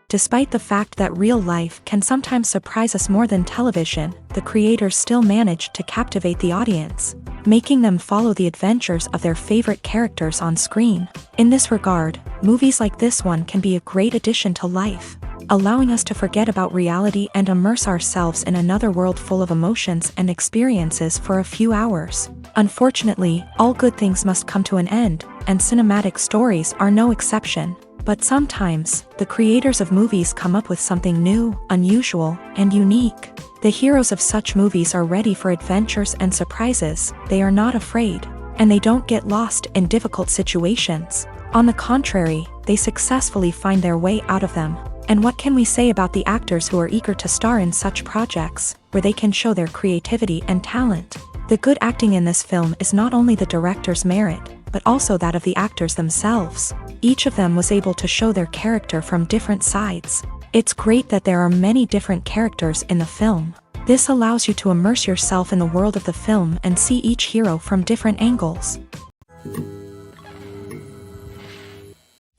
Despite the fact that real life can sometimes surprise us more than television, the creators still manage to captivate the audience, making them follow the adventures of their favorite characters on screen. In this regard, movies like this one can be a great addition to life, allowing us to forget about reality and immerse ourselves in another world full of emotions and experiences for a few hours. Unfortunately, all good things must come to an end, and cinematic stories are no exception. But sometimes, the creators of movies come up with something new, unusual, and unique. The heroes of such movies are ready for adventures and surprises, they are not afraid, and they don't get lost in difficult situations. On the contrary, they successfully find their way out of them. And what can we say about the actors who are eager to star in such projects, where they can show their creativity and talent? The good acting in this film is not only the director's merit, but also that of the actors themselves. Each of them was able to show their character from different sides. It's great that there are many different characters in the film. This allows you to immerse yourself in the world of the film and see each hero from different angles.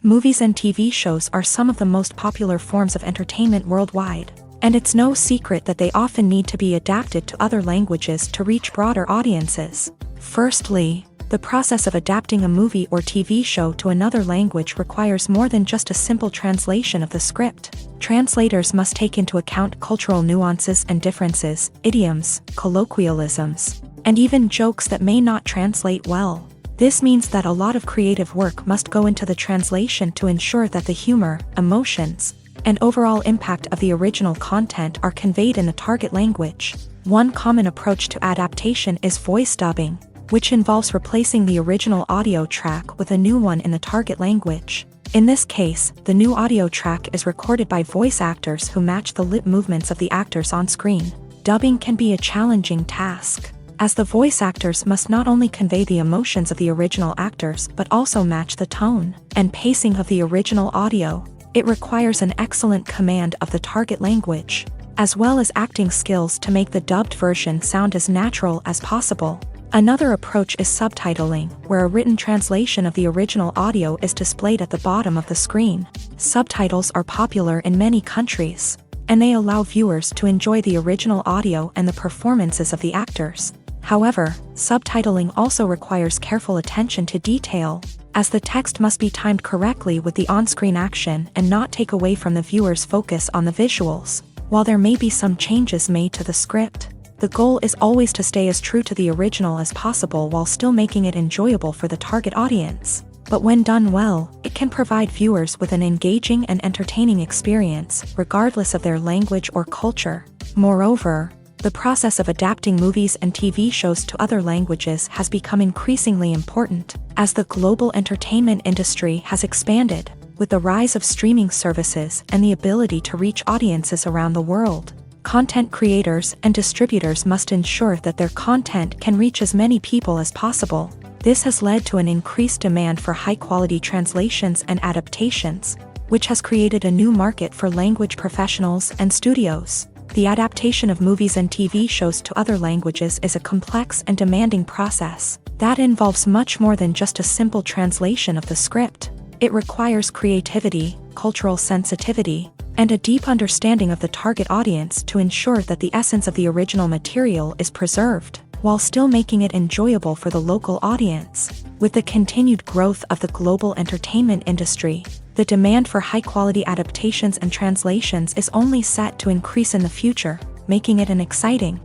Movies and TV shows are some of the most popular forms of entertainment worldwide, and it's no secret that they often need to be adapted to other languages to reach broader audiences. Firstly, the process of adapting a movie or TV show to another language requires more than just a simple translation of the script. Translators must take into account cultural nuances and differences, idioms, colloquialisms, and even jokes that may not translate well. This means that a lot of creative work must go into the translation to ensure that the humor, emotions, and overall impact of the original content are conveyed in the target language. One common approach to adaptation is voice dubbing, which involves replacing the original audio track with a new one in the target language. In this case, the new audio track is recorded by voice actors who match the lip movements of the actors on screen. Dubbing can be a challenging task, as the voice actors must not only convey the emotions of the original actors but also match the tone and pacing of the original audio. It requires an excellent command of the target language, as well as acting skills to make the dubbed version sound as natural as possible. Another approach is subtitling, where a written translation of the original audio is displayed at the bottom of the screen. Subtitles are popular in many countries, and they allow viewers to enjoy the original audio and the performances of the actors. However, subtitling also requires careful attention to detail, as the text must be timed correctly with the on-screen action and not take away from the viewer's focus on the visuals. While there may be some changes made to the script, the goal is always to stay as true to the original as possible while still making it enjoyable for the target audience. But when done well, it can provide viewers with an engaging and entertaining experience, regardless of their language or culture. Moreover, the process of adapting movies and TV shows to other languages has become increasingly important, as the global entertainment industry has expanded, with the rise of streaming services and the ability to reach audiences around the world. Content creators and distributors must ensure that their content can reach as many people as possible. This has led to an increased demand for high-quality translations and adaptations, which has created a new market for language professionals and studios. The adaptation of movies and TV shows to other languages is a complex and demanding process that involves much more than just a simple translation of the script. It requires creativity, cultural sensitivity, and a deep understanding of the target audience to ensure that the essence of the original material is preserved, while still making it enjoyable for the local audience. With the continued growth of the global entertainment industry, the demand for high-quality adaptations and translations is only set to increase in the future, making it an exciting.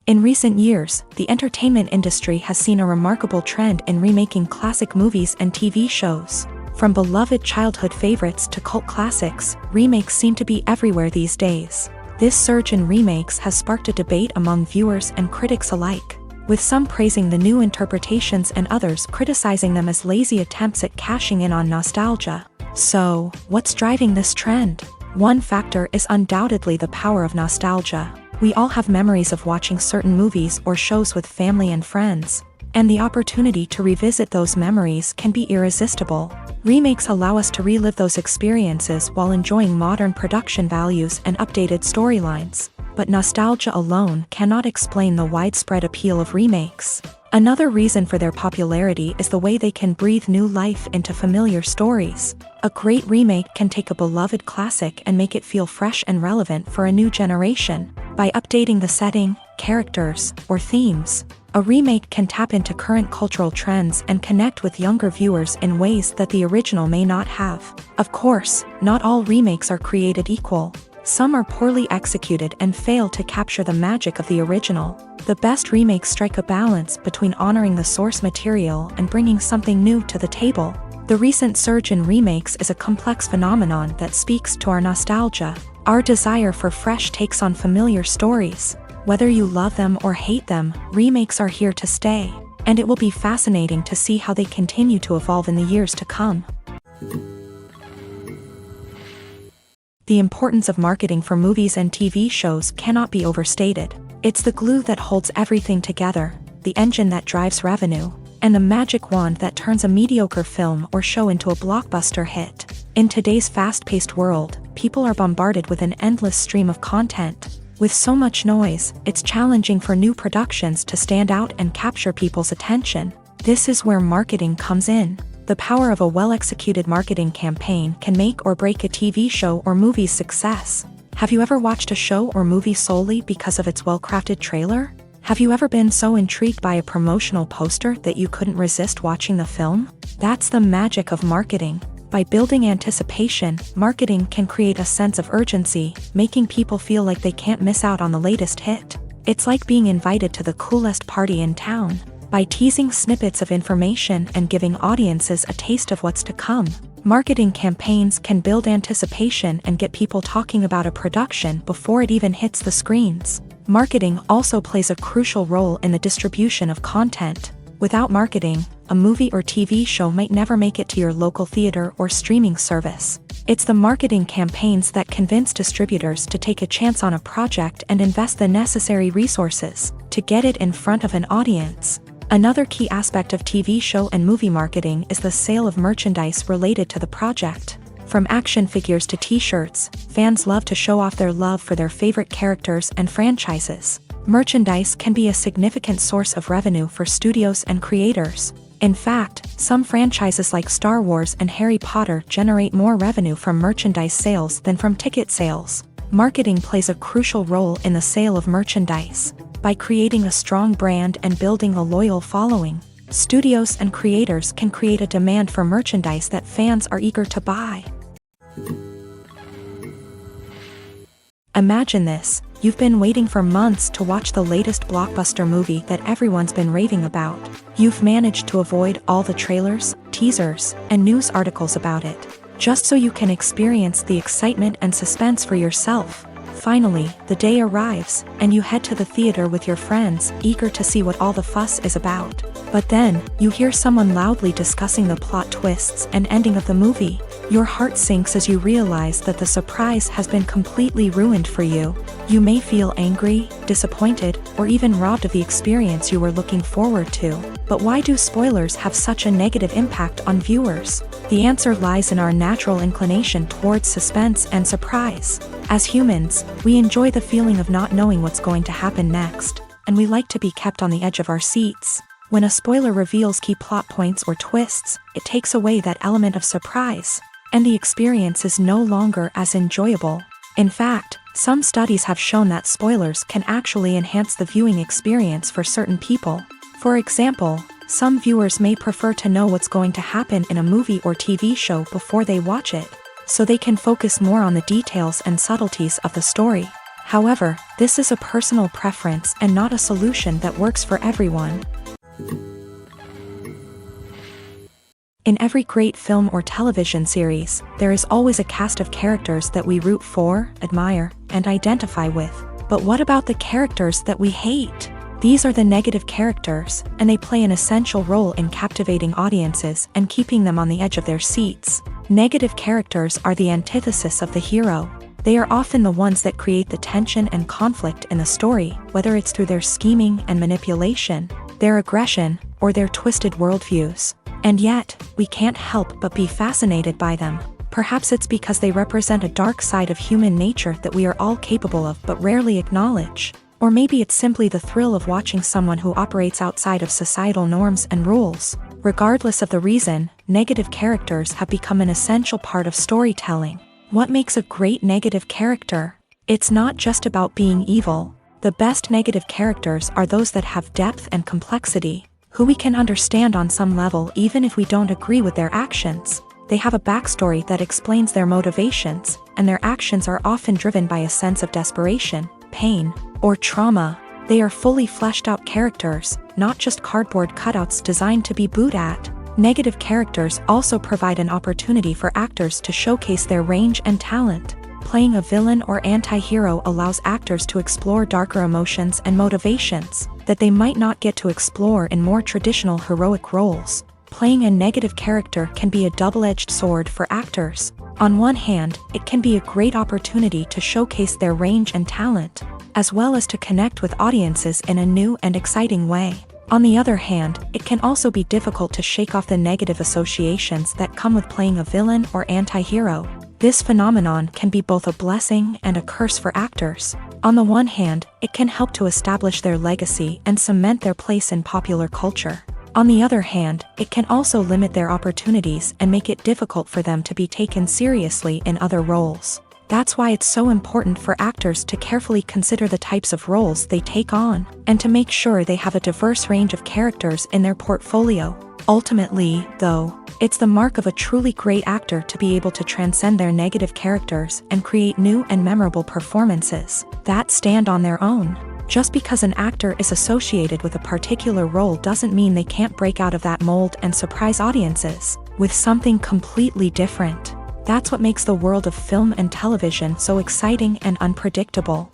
In recent years, the entertainment industry has seen a remarkable trend in remaking classic movies and TV shows. From beloved childhood favorites to cult classics, remakes seem to be everywhere these days. This surge in remakes has sparked a debate among viewers and critics alike, with some praising the new interpretations and others criticizing them as lazy attempts at cashing in on nostalgia. So, what's driving this trend? One factor is undoubtedly the power of nostalgia. We all have memories of watching certain movies or shows with family and friends, and the opportunity to revisit those memories can be irresistible. Remakes allow us to relive those experiences while enjoying modern production values and updated storylines. But nostalgia alone cannot explain the widespread appeal of remakes. Another reason for their popularity is the way they can breathe new life into familiar stories. A great remake can take a beloved classic and make it feel fresh and relevant for a new generation. By updating the setting, characters, or themes, a remake can tap into current cultural trends and connect with younger viewers in ways that the original may not have. Of course, not all remakes are created equal. Some are poorly executed and fail to capture the magic of the original. The best remakes strike a balance between honoring the source material and bringing something new to the table. The recent surge in remakes is a complex phenomenon that speaks to our nostalgia, our desire for fresh takes on familiar stories. Whether you love them or hate them, remakes are here to stay, and it will be fascinating to see how they continue to evolve in the years to come. The importance of marketing for movies and TV shows cannot be overstated. It's the glue that holds everything together, the engine that drives revenue, and the magic wand that turns a mediocre film or show into a blockbuster hit. In today's fast-paced world, people are bombarded with an endless stream of content. With so much noise, it's challenging for new productions to stand out and capture people's attention. This is where marketing comes in. The power of a well-executed marketing campaign can make or break a TV show or movie's success. Have you ever watched a show or movie solely because of its well-crafted trailer? Have you ever been so intrigued by a promotional poster that you couldn't resist watching the film? That's the magic of marketing. By building anticipation, marketing can create a sense of urgency, making people feel like they can't miss out on the latest hit. It's like being invited to the coolest party in town. By teasing snippets of information and giving audiences a taste of what's to come, marketing campaigns can build anticipation and get people talking about a production before it even hits the screens. Marketing also plays a crucial role in the distribution of content. Without marketing, a movie or TV show might never make it to your local theater or streaming service. It's the marketing campaigns that convince distributors to take a chance on a project and invest the necessary resources to get it in front of an audience. Another key aspect of TV show and movie marketing is the sale of merchandise related to the project. From action figures to t-shirts, fans love to show off their love for their favorite characters and franchises. Merchandise can be a significant source of revenue for studios and creators. In fact, some franchises like Star Wars and Harry Potter generate more revenue from merchandise sales than from ticket sales. Marketing plays a crucial role in the sale of merchandise. By creating a strong brand and building a loyal following, studios and creators can create a demand for merchandise that fans are eager to buy. Imagine this. You've been waiting for months to watch the latest blockbuster movie that everyone's been raving about. You've managed to avoid all the trailers, teasers, and news articles about it, just so you can experience the excitement and suspense for yourself. Finally, the day arrives, and you head to the theater with your friends, eager to see what all the fuss is about. But then, you hear someone loudly discussing the plot twists and ending of the movie. Your heart sinks as you realize that the surprise has been completely ruined for you. You may feel angry, disappointed, or even robbed of the experience you were looking forward to. But why do spoilers have such a negative impact on viewers? The answer lies in our natural inclination towards suspense and surprise. As humans, we enjoy the feeling of not knowing what's going to happen next, and we like to be kept on the edge of our seats. When a spoiler reveals key plot points or twists, it takes away that element of surprise, and the experience is no longer as enjoyable. In fact, some studies have shown that spoilers can actually enhance the viewing experience for certain people. For example, some viewers may prefer to know what's going to happen in a movie or TV show before they watch it, so they can focus more on the details and subtleties of the story. However, this is a personal preference and not a solution that works for everyone. In every great film or television series, there is always a cast of characters that we root for, admire, and identify with. But what about the characters that we hate? These are the negative characters, and they play an essential role in captivating audiences and keeping them on the edge of their seats. Negative characters are the antithesis of the hero. They are often the ones that create the tension and conflict in the story, whether it's through their scheming and manipulation, their aggression, or their twisted worldviews. And yet, we can't help but be fascinated by them. Perhaps it's because they represent a dark side of human nature that we are all capable of but rarely acknowledge. Or maybe it's simply the thrill of watching someone who operates outside of societal norms and rules. Regardless of the reason, negative characters have become an essential part of storytelling. What makes a great negative character? It's not just about being evil. The best negative characters are those that have depth and complexity, who we can understand on some level even if we don't agree with their actions. They have a backstory that explains their motivations, and their actions are often driven by a sense of desperation, pain, or trauma. They are fully fleshed out characters, not just cardboard cutouts designed to be booed at. Negative characters also provide an opportunity for actors to showcase their range and talent. Playing a villain or anti-hero allows actors to explore darker emotions and motivations that they might not get to explore in more traditional heroic roles. Playing a negative character can be a double-edged sword for actors. On one hand, it can be a great opportunity to showcase their range and talent, as well as to connect with audiences in a new and exciting way. On the other hand, it can also be difficult to shake off the negative associations that come with playing a villain or anti-hero. This phenomenon can be both a blessing and a curse for actors. On the one hand, it can help to establish their legacy and cement their place in popular culture. On the other hand, it can also limit their opportunities and make it difficult for them to be taken seriously in other roles. That's why it's so important for actors to carefully consider the types of roles they take on, and to make sure they have a diverse range of characters in their portfolio. Ultimately, though, it's the mark of a truly great actor to be able to transcend their negative characters and create new and memorable performances that stand on their own. Just because an actor is associated with a particular role doesn't mean they can't break out of that mold and surprise audiences with something completely different. That's what makes the world of film and television so exciting and unpredictable.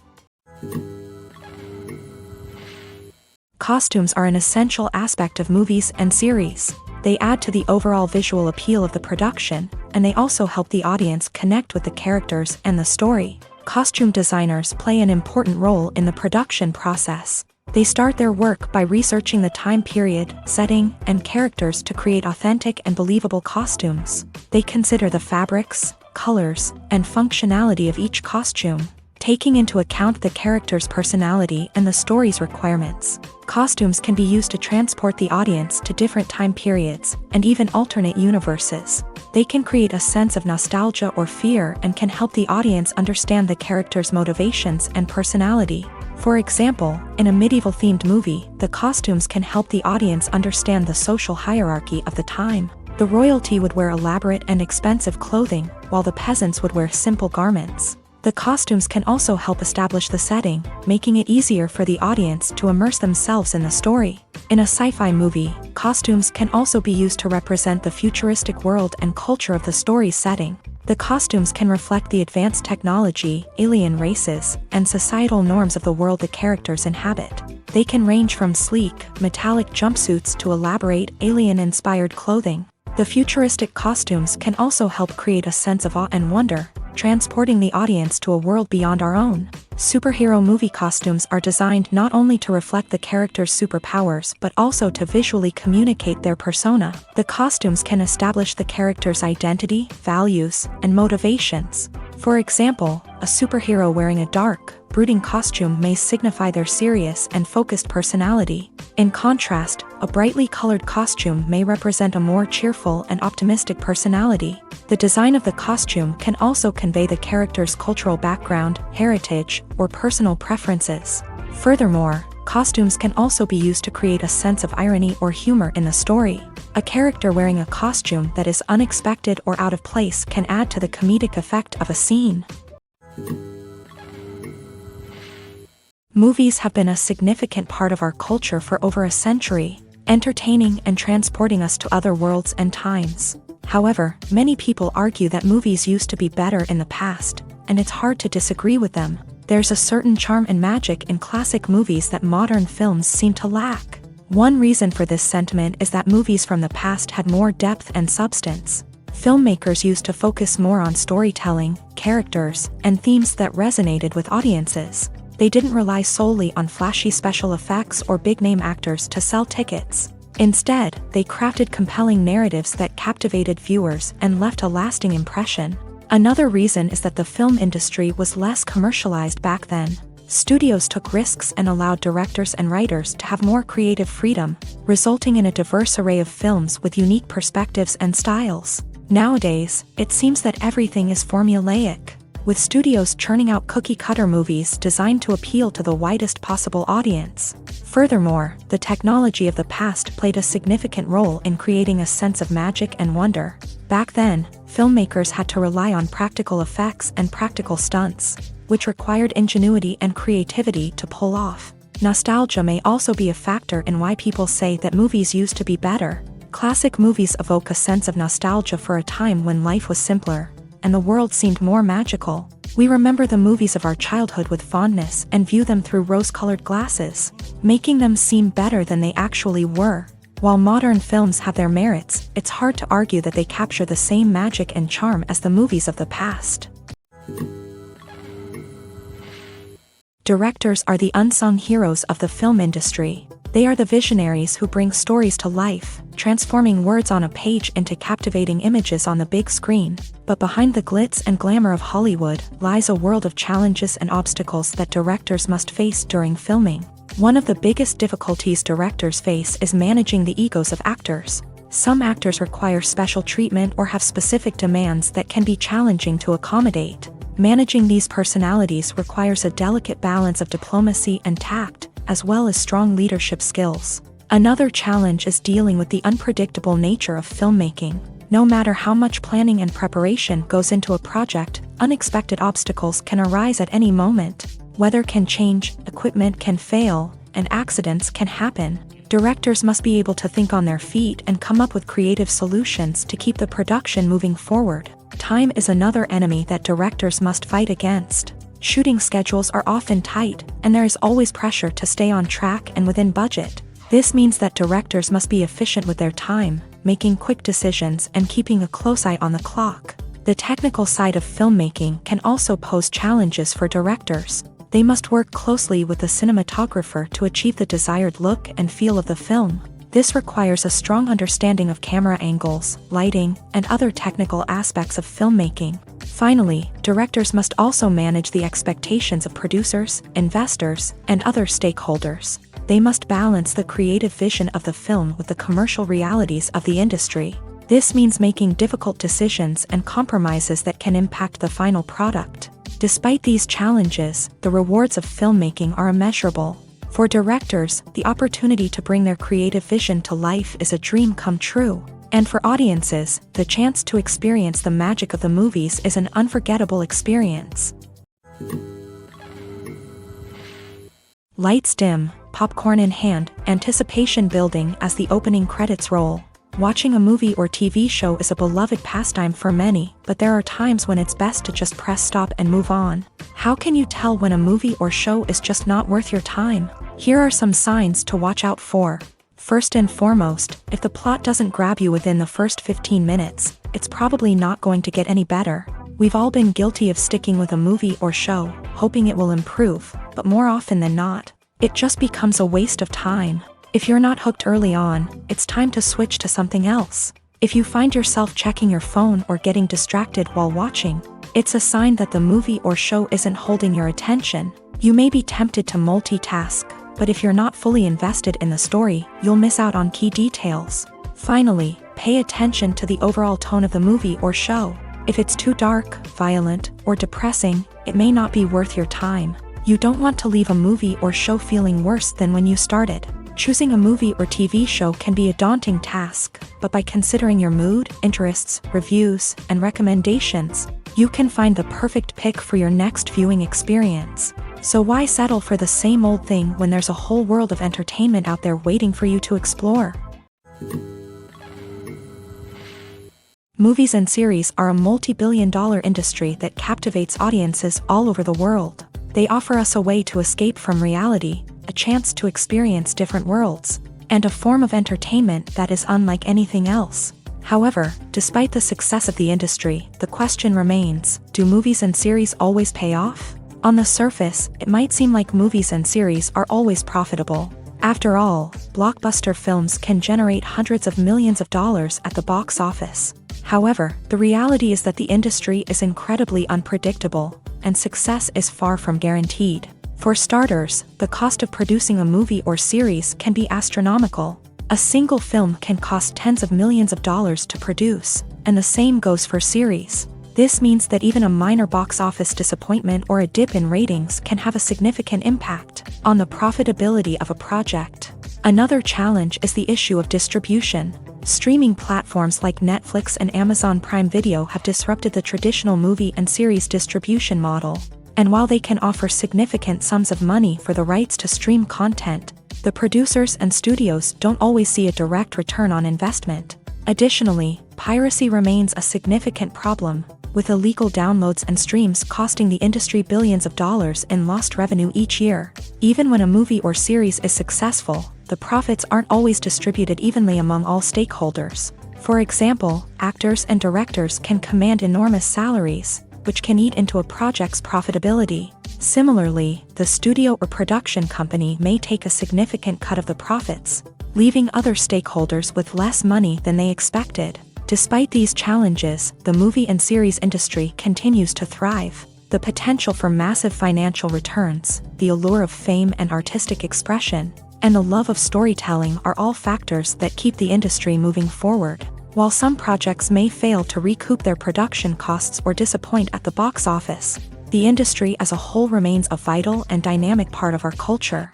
Costumes are an essential aspect of movies and series. They add to the overall visual appeal of the production, and they also help the audience connect with the characters and the story. Costume designers play an important role in the production process. They start their work by researching the time period, setting, and characters to create authentic and believable costumes. They consider the fabrics, colors, and functionality of each costume, taking into account the character's personality and the story's requirements. Costumes can be used to transport the audience to different time periods and even alternate universes. They can create a sense of nostalgia or fear and can help the audience understand the character's motivations and personality. For example, in a medieval-themed movie, the costumes can help the audience understand the social hierarchy of the time. The royalty would wear elaborate and expensive clothing, while the peasants would wear simple garments. The costumes can also help establish the setting, making it easier for the audience to immerse themselves in the story. In a sci-fi movie, costumes can also be used to represent the futuristic world and culture of the story's setting. The costumes can reflect the advanced technology, alien races, and societal norms of the world the characters inhabit. They can range from sleek, metallic jumpsuits to elaborate, alien-inspired clothing. The futuristic costumes can also help create a sense of awe and wonder, transporting the audience to a world beyond our own. Superhero movie costumes are designed not only to reflect the character's superpowers but also to visually communicate their persona. The costumes can establish the character's identity, values, and motivations. For example, a superhero wearing a dark, brooding costume may signify their serious and focused personality. In contrast, a brightly colored costume may represent a more cheerful and optimistic personality. The design of the costume can also convey the character's cultural background, heritage, or personal preferences. Furthermore, costumes can also be used to create a sense of irony or humor in the story. A character wearing a costume that is unexpected or out of place can add to the comedic effect of a scene. Movies have been a significant part of our culture for over a century, entertaining and transporting us to other worlds and times. However, many people argue that movies used to be better in the past, and it's hard to disagree with them. There's a certain charm and magic in classic movies that modern films seem to lack. One reason for this sentiment is that movies from the past had more depth and substance. Filmmakers used to focus more on storytelling, characters, and themes that resonated with audiences. They didn't rely solely on flashy special effects or big-name actors to sell tickets. Instead, they crafted compelling narratives that captivated viewers and left a lasting impression. Another reason is that the film industry was less commercialized back then. Studios took risks and allowed directors and writers to have more creative freedom, resulting in a diverse array of films with unique perspectives and styles. Nowadays, it seems that everything is formulaic, with studios churning out cookie-cutter movies designed to appeal to the widest possible audience. Furthermore, the technology of the past played a significant role in creating a sense of magic and wonder. Back then, filmmakers had to rely on practical effects and practical stunts, which required ingenuity and creativity to pull off. Nostalgia may also be a factor in why people say that movies used to be better. Classic movies evoke a sense of nostalgia for a time when life was simpler, and the world seemed more magical. We remember the movies of our childhood with fondness and view them through rose-colored glasses, making them seem better than they actually were. While modern films have their merits, it's hard to argue that they capture the same magic and charm as the movies of the past. Directors are the unsung heroes of the film industry. They are the visionaries who bring stories to life, transforming words on a page into captivating images on the big screen. But behind the glitz and glamour of Hollywood lies a world of challenges and obstacles that directors must face during filming. One of the biggest difficulties directors face is managing the egos of actors. Some actors require special treatment or have specific demands that can be challenging to accommodate. Managing these personalities requires a delicate balance of diplomacy and tact, as well as strong leadership skills. Another challenge is dealing with the unpredictable nature of filmmaking. No matter how much planning and preparation goes into a project, unexpected obstacles can arise at any moment. Weather can change, equipment can fail, and accidents can happen. Directors must be able to think on their feet and come up with creative solutions to keep the production moving forward. Time is another enemy that directors must fight against. Shooting schedules are often tight, and there is always pressure to stay on track and within budget. This means that directors must be efficient with their time, making quick decisions and keeping a close eye on the clock. The technical side of filmmaking can also pose challenges for directors. They must work closely with the cinematographer to achieve the desired look and feel of the film. This requires a strong understanding of camera angles, lighting, and other technical aspects of filmmaking. Finally, directors must also manage the expectations of producers, investors, and other stakeholders. They must balance the creative vision of the film with the commercial realities of the industry. This means making difficult decisions and compromises that can impact the final product. Despite these challenges, the rewards of filmmaking are immeasurable. For directors, the opportunity to bring their creative vision to life is a dream come true. And for audiences, the chance to experience the magic of the movies is an unforgettable experience. Lights dim, popcorn in hand, anticipation building as the opening credits roll. Watching a movie or TV show is a beloved pastime for many, but there are times when it's best to just press stop and move on. How can you tell when a movie or show is just not worth your time? Here are some signs to watch out for. First and foremost, if the plot doesn't grab you within the first 15 minutes, it's probably not going to get any better. We've all been guilty of sticking with a movie or show, hoping it will improve, but more often than not, it just becomes a waste of time. If you're not hooked early on, it's time to switch to something else. If you find yourself checking your phone or getting distracted while watching, it's a sign that the movie or show isn't holding your attention. You may be tempted to multitask, but if you're not fully invested in the story, you'll miss out on key details. Finally, pay attention to the overall tone of the movie or show. If it's too dark, violent, or depressing, it may not be worth your time. You don't want to leave a movie or show feeling worse than when you started. Choosing a movie or TV show can be a daunting task, but by considering your mood, interests, reviews, and recommendations, you can find the perfect pick for your next viewing experience. So why settle for the same old thing when there's a whole world of entertainment out there waiting for you to explore? Movies and series are a multi-billion-dollar industry that captivates audiences all over the world. They offer us a way to escape from reality, a chance to experience different worlds, and a form of entertainment that is unlike anything else. However, despite the success of the industry, the question remains, do movies and series always pay off? On the surface, it might seem like movies and series are always profitable. After all, blockbuster films can generate hundreds of millions of dollars at the box office. However, the reality is that the industry is incredibly unpredictable, and success is far from guaranteed. For starters, the cost of producing a movie or series can be astronomical. A single film can cost tens of millions of dollars to produce, and the same goes for series. This means that even a minor box office disappointment or a dip in ratings can have a significant impact on the profitability of a project. Another challenge is the issue of distribution. Streaming platforms like Netflix and Amazon Prime Video have disrupted the traditional movie and series distribution model. And while they can offer significant sums of money for the rights to stream content, the producers and studios don't always see a direct return on investment. Additionally, piracy remains a significant problem, with illegal downloads and streams costing the industry billions of dollars in lost revenue each year. Even when a movie or series is successful, the profits aren't always distributed evenly among all stakeholders. For example, actors and directors can command enormous salaries, which can eat into a project's profitability. Similarly, the studio or production company may take a significant cut of the profits, leaving other stakeholders with less money than they expected. Despite these challenges, the movie and series industry continues to thrive. The potential for massive financial returns, the allure of fame and artistic expression, and the love of storytelling are all factors that keep the industry moving forward. While some projects may fail to recoup their production costs or disappoint at the box office, the industry as a whole remains a vital and dynamic part of our culture.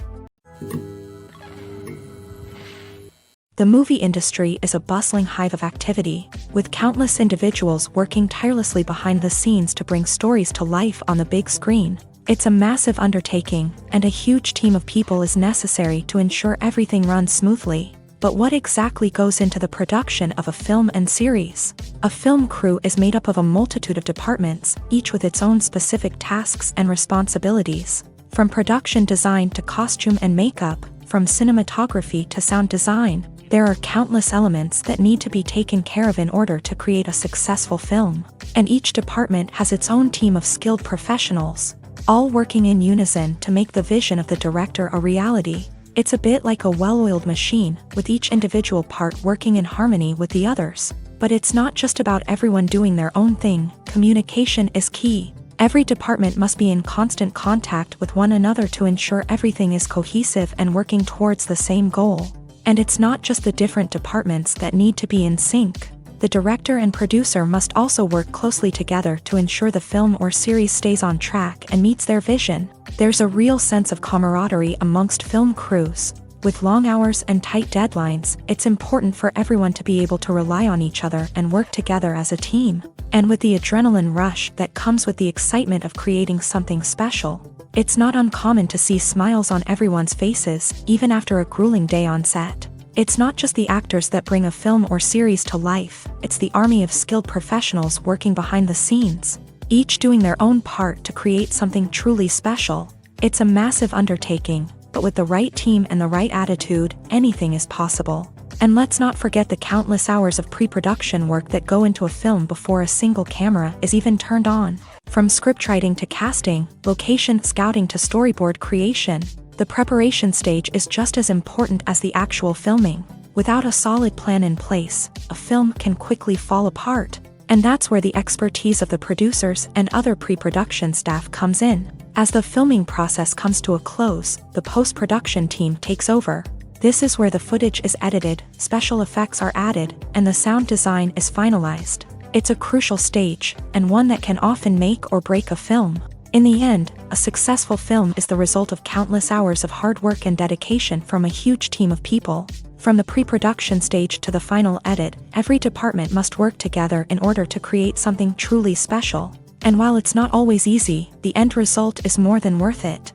The movie industry is a bustling hive of activity, with countless individuals working tirelessly behind the scenes to bring stories to life on the big screen. It's a massive undertaking, and a huge team of people is necessary to ensure everything runs smoothly. But what exactly goes into the production of a film and series? A film crew is made up of a multitude of departments, each with its own specific tasks and responsibilities. From production design to costume and makeup, from cinematography to sound design, there are countless elements that need to be taken care of in order to create a successful film. And each department has its own team of skilled professionals, all working in unison to make the vision of the director a reality. It's a bit like a well-oiled machine, with each individual part working in harmony with the others. But it's not just about everyone doing their own thing. Communication is key. Every department must be in constant contact with one another to ensure everything is cohesive and working towards the same goal. And it's not just the different departments that need to be in sync. The director and producer must also work closely together to ensure the film or series stays on track and meets their vision. There's a real sense of camaraderie amongst film crews. With long hours and tight deadlines, it's important for everyone to be able to rely on each other and work together as a team. And with the adrenaline rush that comes with the excitement of creating something special, it's not uncommon to see smiles on everyone's faces, even after a grueling day on set. It's not just the actors that bring a film or series to life, it's the army of skilled professionals working behind the scenes, each doing their own part to create something truly special. It's a massive undertaking, but with the right team and the right attitude, anything is possible. And let's not forget the countless hours of pre-production work that go into a film before a single camera is even turned on. From scriptwriting to casting, location scouting to storyboard creation, the preparation stage is just as important as the actual filming. Without a solid plan in place, a film can quickly fall apart. And that's where the expertise of the producers and other pre-production staff comes in. As the filming process comes to a close, the post-production team takes over. This is where the footage is edited, special effects are added, and the sound design is finalized. It's a crucial stage, and one that can often make or break a film. In the end, a successful film is the result of countless hours of hard work and dedication from a huge team of people. From the pre-production stage to the final edit, every department must work together in order to create something truly special. And while it's not always easy, the end result is more than worth it.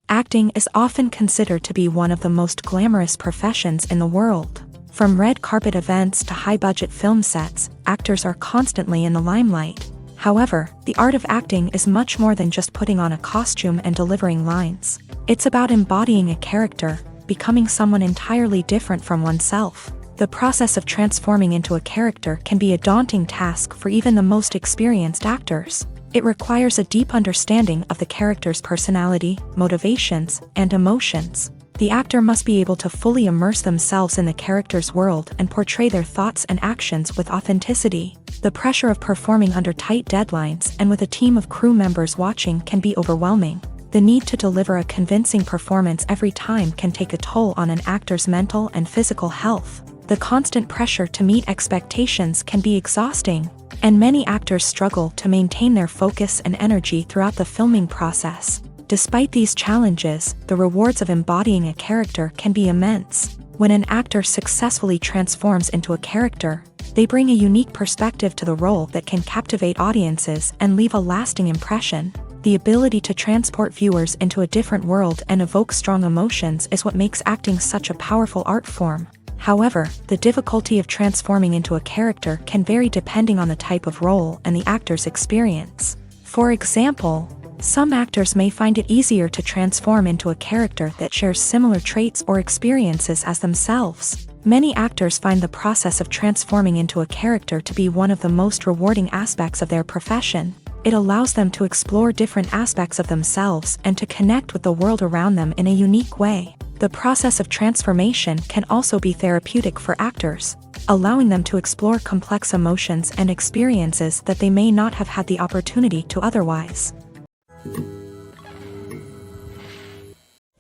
Acting is often considered to be one of the most glamorous professions in the world. From red carpet events to high-budget film sets, actors are constantly in the limelight. However, the art of acting is much more than just putting on a costume and delivering lines. It's about embodying a character, becoming someone entirely different from oneself. The process of transforming into a character can be a daunting task for even the most experienced actors. It requires a deep understanding of the character's personality, motivations, and emotions. The actor must be able to fully immerse themselves in the character's world and portray their thoughts and actions with authenticity. The pressure of performing under tight deadlines and with a team of crew members watching can be overwhelming. The need to deliver a convincing performance every time can take a toll on an actor's mental and physical health. The constant pressure to meet expectations can be exhausting, and many actors struggle to maintain their focus and energy throughout the filming process. Despite these challenges, the rewards of embodying a character can be immense. When an actor successfully transforms into a character, they bring a unique perspective to the role that can captivate audiences and leave a lasting impression. The ability to transport viewers into a different world and evoke strong emotions is what makes acting such a powerful art form. However, the difficulty of transforming into a character can vary depending on the type of role and the actor's experience. For example, some actors may find it easier to transform into a character that shares similar traits or experiences as themselves. Many actors find the process of transforming into a character to be one of the most rewarding aspects of their profession. It allows them to explore different aspects of themselves and to connect with the world around them in a unique way. The process of transformation can also be therapeutic for actors, allowing them to explore complex emotions and experiences that they may not have had the opportunity to otherwise.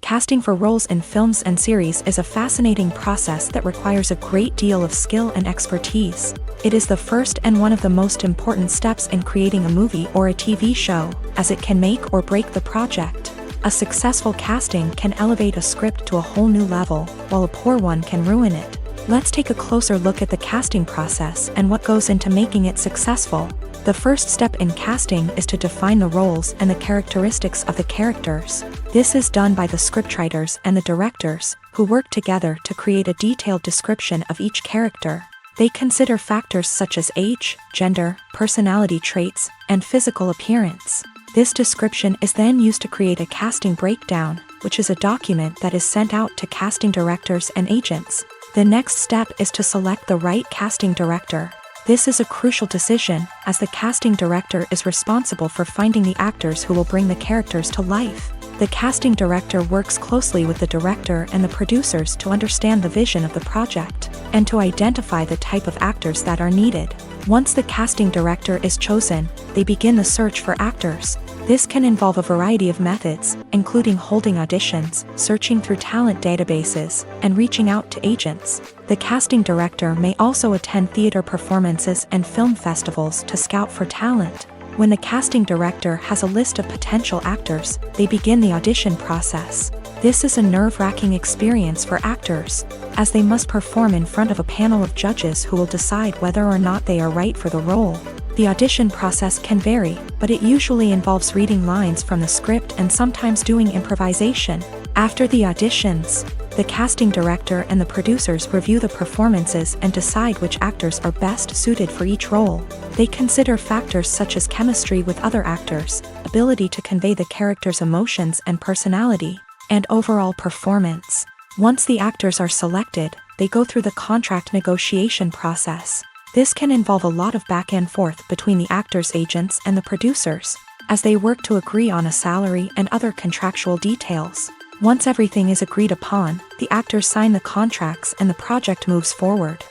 Casting for roles in films and series is a fascinating process that requires a great deal of skill and expertise. It is the first and one of the most important steps in creating a movie or a TV show, as it can make or break the project. A successful casting can elevate a script to a whole new level, while a poor one can ruin it. Let's take a closer look at the casting process and what goes into making it successful. The first step in casting is to define the roles and the characteristics of the characters. This is done by the scriptwriters and the directors, who work together to create a detailed description of each character. They consider factors such as age, gender, personality traits, and physical appearance. This description is then used to create a casting breakdown, which is a document that is sent out to casting directors and agents. The next step is to select the right casting director. This is a crucial decision, as the casting director is responsible for finding the actors who will bring the characters to life. The casting director works closely with the director and the producers to understand the vision of the project, and to identify the type of actors that are needed. Once the casting director is chosen, they begin the search for actors. This can involve a variety of methods, including holding auditions, searching through talent databases, and reaching out to agents. The casting director may also attend theater performances and film festivals to scout for talent. When the casting director has a list of potential actors, they begin the audition process. This is a nerve-wracking experience for actors, as they must perform in front of a panel of judges who will decide whether or not they are right for the role. The audition process can vary, but it usually involves reading lines from the script and sometimes doing improvisation. After the auditions, the casting director and the producers review the performances and decide which actors are best suited for each role. They consider factors such as chemistry with other actors, ability to convey the character's emotions and personality, and overall performance. Once the actors are selected, they go through the contract negotiation process. This can involve a lot of back and forth between the actors' agents and the producers, as they work to agree on a salary and other contractual details. Once everything is agreed upon, the actors sign the contracts and the project moves forward.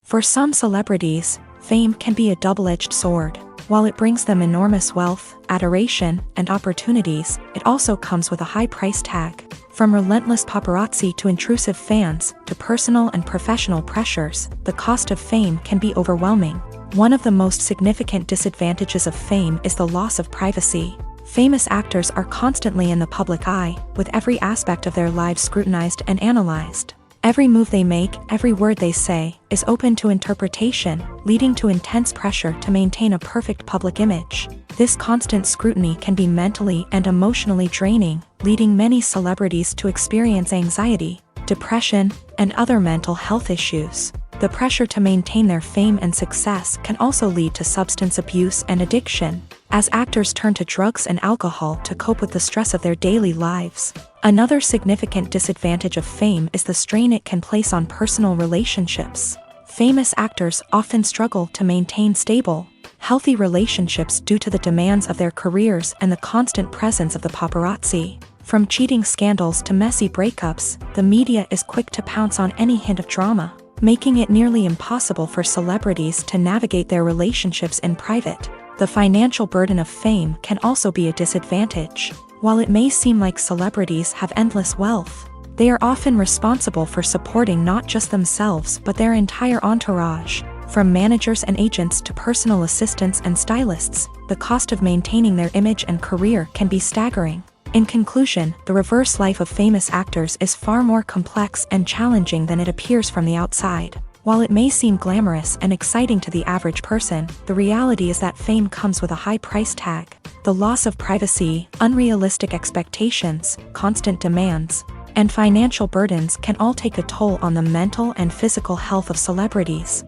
For some celebrities, fame can be a double-edged sword. While it brings them enormous wealth, adoration, and opportunities, it also comes with a high price tag. From relentless paparazzi to intrusive fans, to personal and professional pressures, the cost of fame can be overwhelming. One of the most significant disadvantages of fame is the loss of privacy. Famous actors are constantly in the public eye, with every aspect of their lives scrutinized and analyzed. Every move they make, every word they say, is open to interpretation, leading to intense pressure to maintain a perfect public image. This constant scrutiny can be mentally and emotionally draining, leading many celebrities to experience anxiety, depression, and other mental health issues. The pressure to maintain their fame and success can also lead to substance abuse and addiction, as actors turn to drugs and alcohol to cope with the stress of their daily lives. Another significant disadvantage of fame is the strain it can place on personal relationships. Famous actors often struggle to maintain stable, healthy relationships due to the demands of their careers and the constant presence of the paparazzi. From cheating scandals to messy breakups, the media is quick to pounce on any hint of drama. making it nearly impossible for celebrities to navigate their relationships in private. The financial burden of fame can also be a disadvantage. While it may seem like celebrities have endless wealth, they are often responsible for supporting not just themselves but their entire entourage. From managers and agents to personal assistants and stylists, the cost of maintaining their image and career can be staggering. In conclusion, the reverse life of famous actors is far more complex and challenging than it appears from the outside. While it may seem glamorous and exciting to the average person, the reality is that fame comes with a high price tag. The loss of privacy, unrealistic expectations, constant demands, and financial burdens can all take a toll on the mental and physical health of celebrities.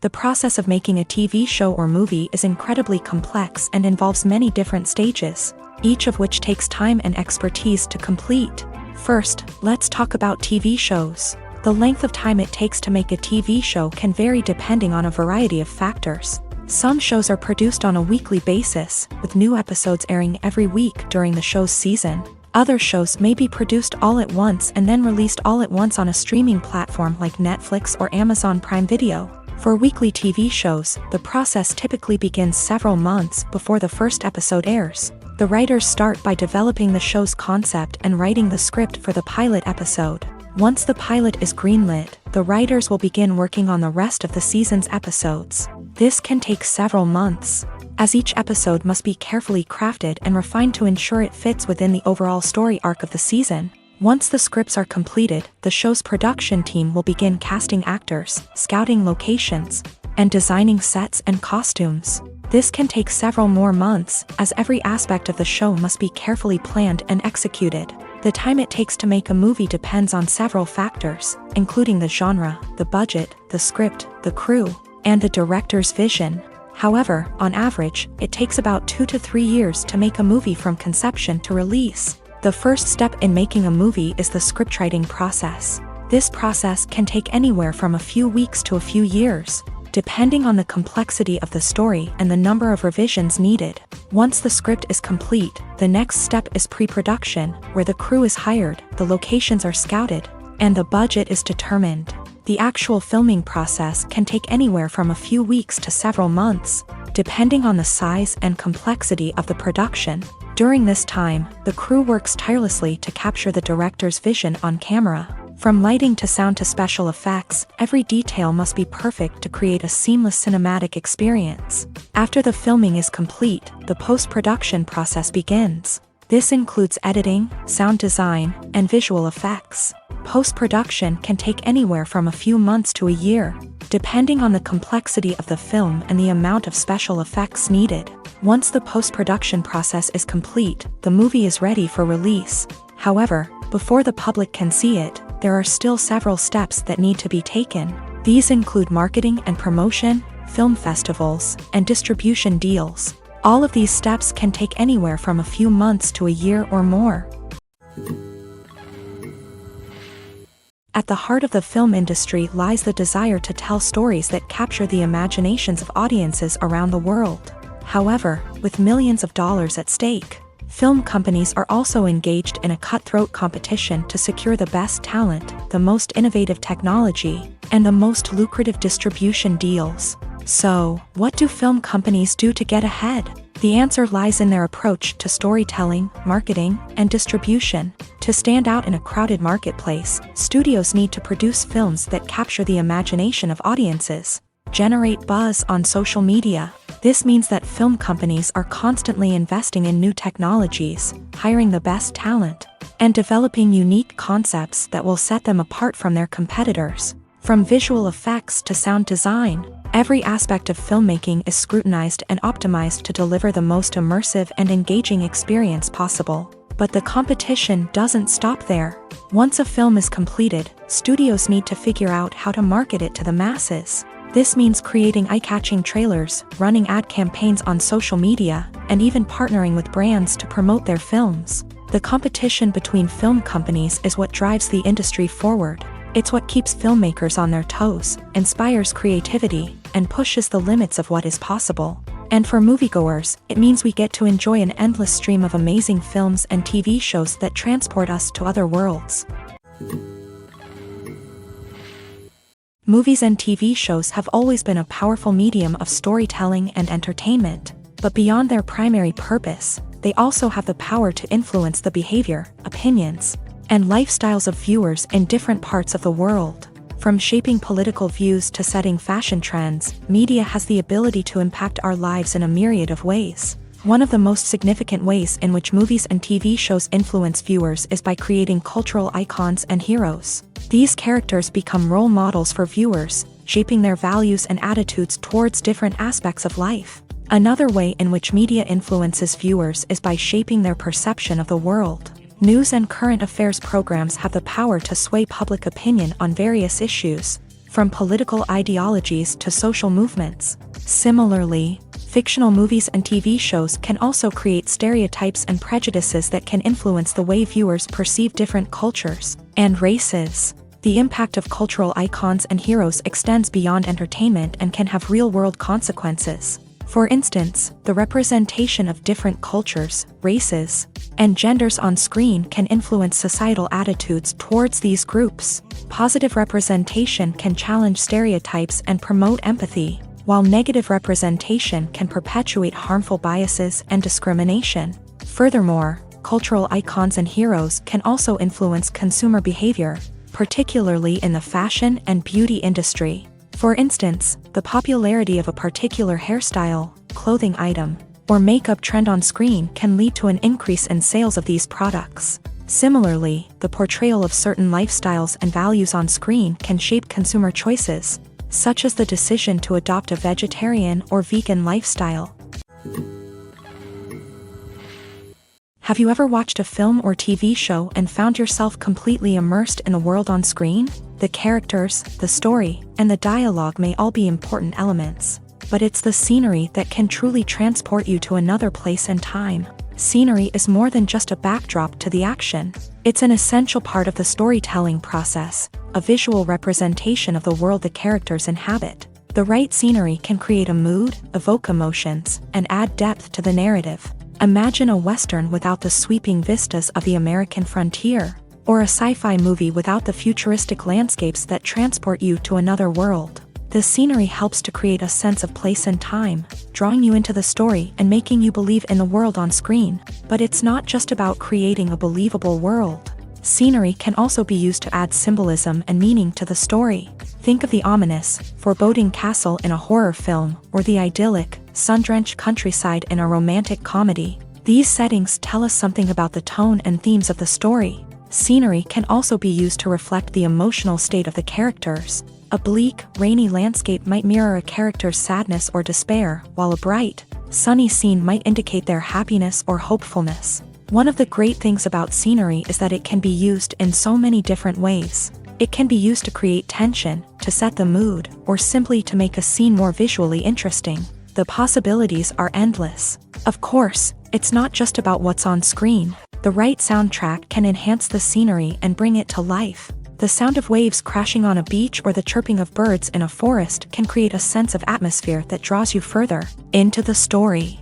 The process of making a TV show or movie is incredibly complex and involves many different stages, each of which takes time and expertise to complete. First, let's talk about TV shows. The length of time it takes to make a TV show can vary depending on a variety of factors. Some shows are produced on a weekly basis, with new episodes airing every week during the show's season. Other shows may be produced all at once and then released all at once on a streaming platform like Netflix or Amazon Prime Video. For weekly TV shows, the process typically begins several months before the first episode airs. The writers start by developing the show's concept and writing the script for the pilot episode. Once the pilot is greenlit, the writers will begin working on the rest of the season's episodes. This can take several months, as each episode must be carefully crafted and refined to ensure it fits within the overall story arc of the season. Once the scripts are completed, the show's production team will begin casting actors, scouting locations, and designing sets and costumes. This can take several more months, as every aspect of the show must be carefully planned and executed. The time it takes to make a movie depends on several factors, including the genre, the budget, the script, the crew, and the director's vision. However, on average, it takes about 2 to 3 years to make a movie from conception to release. The first step in making a movie is the scriptwriting process. This process can take anywhere from a few weeks to a few years, depending on the complexity of the story and the number of revisions needed. Once the script is complete, the next step is pre-production, where the crew is hired, the locations are scouted, and the budget is determined. The actual filming process can take anywhere from a few weeks to several months, depending on the size and complexity of the production. During this time, the crew works tirelessly to capture the director's vision on camera. From lighting to sound to special effects, every detail must be perfect to create a seamless cinematic experience. After the filming is complete, the post-production process begins. This includes editing, sound design, and visual effects. Post-production can take anywhere from a few months to a year, depending on the complexity of the film and the amount of special effects needed. Once the post-production process is complete, the movie is ready for release. However, before the public can see it, there are still several steps that need to be taken. These include marketing and promotion, film festivals, and distribution deals. All of these steps can take anywhere from a few months to a year or more. At the heart of the film industry lies the desire to tell stories that capture the imaginations of audiences around the world. However, with millions of dollars at stake, film companies are also engaged in a cutthroat competition to secure the best talent, the most innovative technology, and the most lucrative distribution deals. So, what do film companies do to get ahead? The answer lies in their approach to storytelling, marketing, and distribution. To stand out in a crowded marketplace, studios need to produce films that capture the imagination of audiences, generate buzz on social media. This means that film companies are constantly investing in new technologies, hiring the best talent, and developing unique concepts that will set them apart from their competitors. From visual effects to sound design, every aspect of filmmaking is scrutinized and optimized to deliver the most immersive and engaging experience possible. But the competition doesn't stop there. Once a film is completed, studios need to figure out how to market it to the masses. This means creating eye-catching trailers, running ad campaigns on social media, and even partnering with brands to promote their films. The competition between film companies is what drives the industry forward. It's what keeps filmmakers on their toes, inspires creativity, and pushes the limits of what is possible. And for moviegoers, it means we get to enjoy an endless stream of amazing films and TV shows that transport us to other worlds. Movies and TV shows have always been a powerful medium of storytelling and entertainment, but beyond their primary purpose, they also have the power to influence the behavior, opinions, and lifestyles of viewers in different parts of the world. From shaping political views to setting fashion trends, media has the ability to impact our lives in a myriad of ways. One of the most significant ways in which movies and TV shows influence viewers is by creating cultural icons and heroes. These characters become role models for viewers, shaping their values and attitudes towards different aspects of life. Another way in which media influences viewers is by shaping their perception of the world. News and current affairs programs have the power to sway public opinion on various issues, from political ideologies to social movements. Similarly, fictional movies and TV shows can also create stereotypes and prejudices that can influence the way viewers perceive different cultures and races. The impact of cultural icons and heroes extends beyond entertainment and can have real-world consequences. For instance, the representation of different cultures, races, and genders on screen can influence societal attitudes towards these groups. Positive representation can challenge stereotypes and promote empathy, while negative representation can perpetuate harmful biases and discrimination. Furthermore, cultural icons and heroes can also influence consumer behavior, particularly in the fashion and beauty industry. For instance, the popularity of a particular hairstyle, clothing item, or makeup trend on screen can lead to an increase in sales of these products. Similarly, the portrayal of certain lifestyles and values on screen can shape consumer choices, such as the decision to adopt a vegetarian or vegan lifestyle. Have you ever watched a film or TV show and found yourself completely immersed in the world on screen? The characters, the story, and the dialogue may all be important elements, but it's the scenery that can truly transport you to another place and time. Scenery is more than just a backdrop to the action. It's an essential part of the storytelling process, a visual representation of the world the characters inhabit. The right scenery can create a mood, evoke emotions, and add depth to the narrative. Imagine a Western without the sweeping vistas of the American frontier, or a sci-fi movie without the futuristic landscapes that transport you to another world. The scenery helps to create a sense of place and time, drawing you into the story and making you believe in the world on screen. But it's not just about creating a believable world. Scenery can also be used to add symbolism and meaning to the story. Think of the ominous, foreboding castle in a horror film, or the idyllic, sun-drenched countryside in a romantic comedy. These settings tell us something about the tone and themes of the story. Scenery can also be used to reflect the emotional state of the characters. A bleak, rainy landscape might mirror a character's sadness or despair, while a bright, sunny scene might indicate their happiness or hopefulness. One of the great things about scenery is that it can be used in so many different ways. It can be used to create tension, to set the mood, or simply to make a scene more visually interesting. The possibilities are endless. Of course, it's not just about what's on screen. The right soundtrack can enhance the scenery and bring it to life. The sound of waves crashing on a beach or the chirping of birds in a forest can create a sense of atmosphere that draws you further into the story.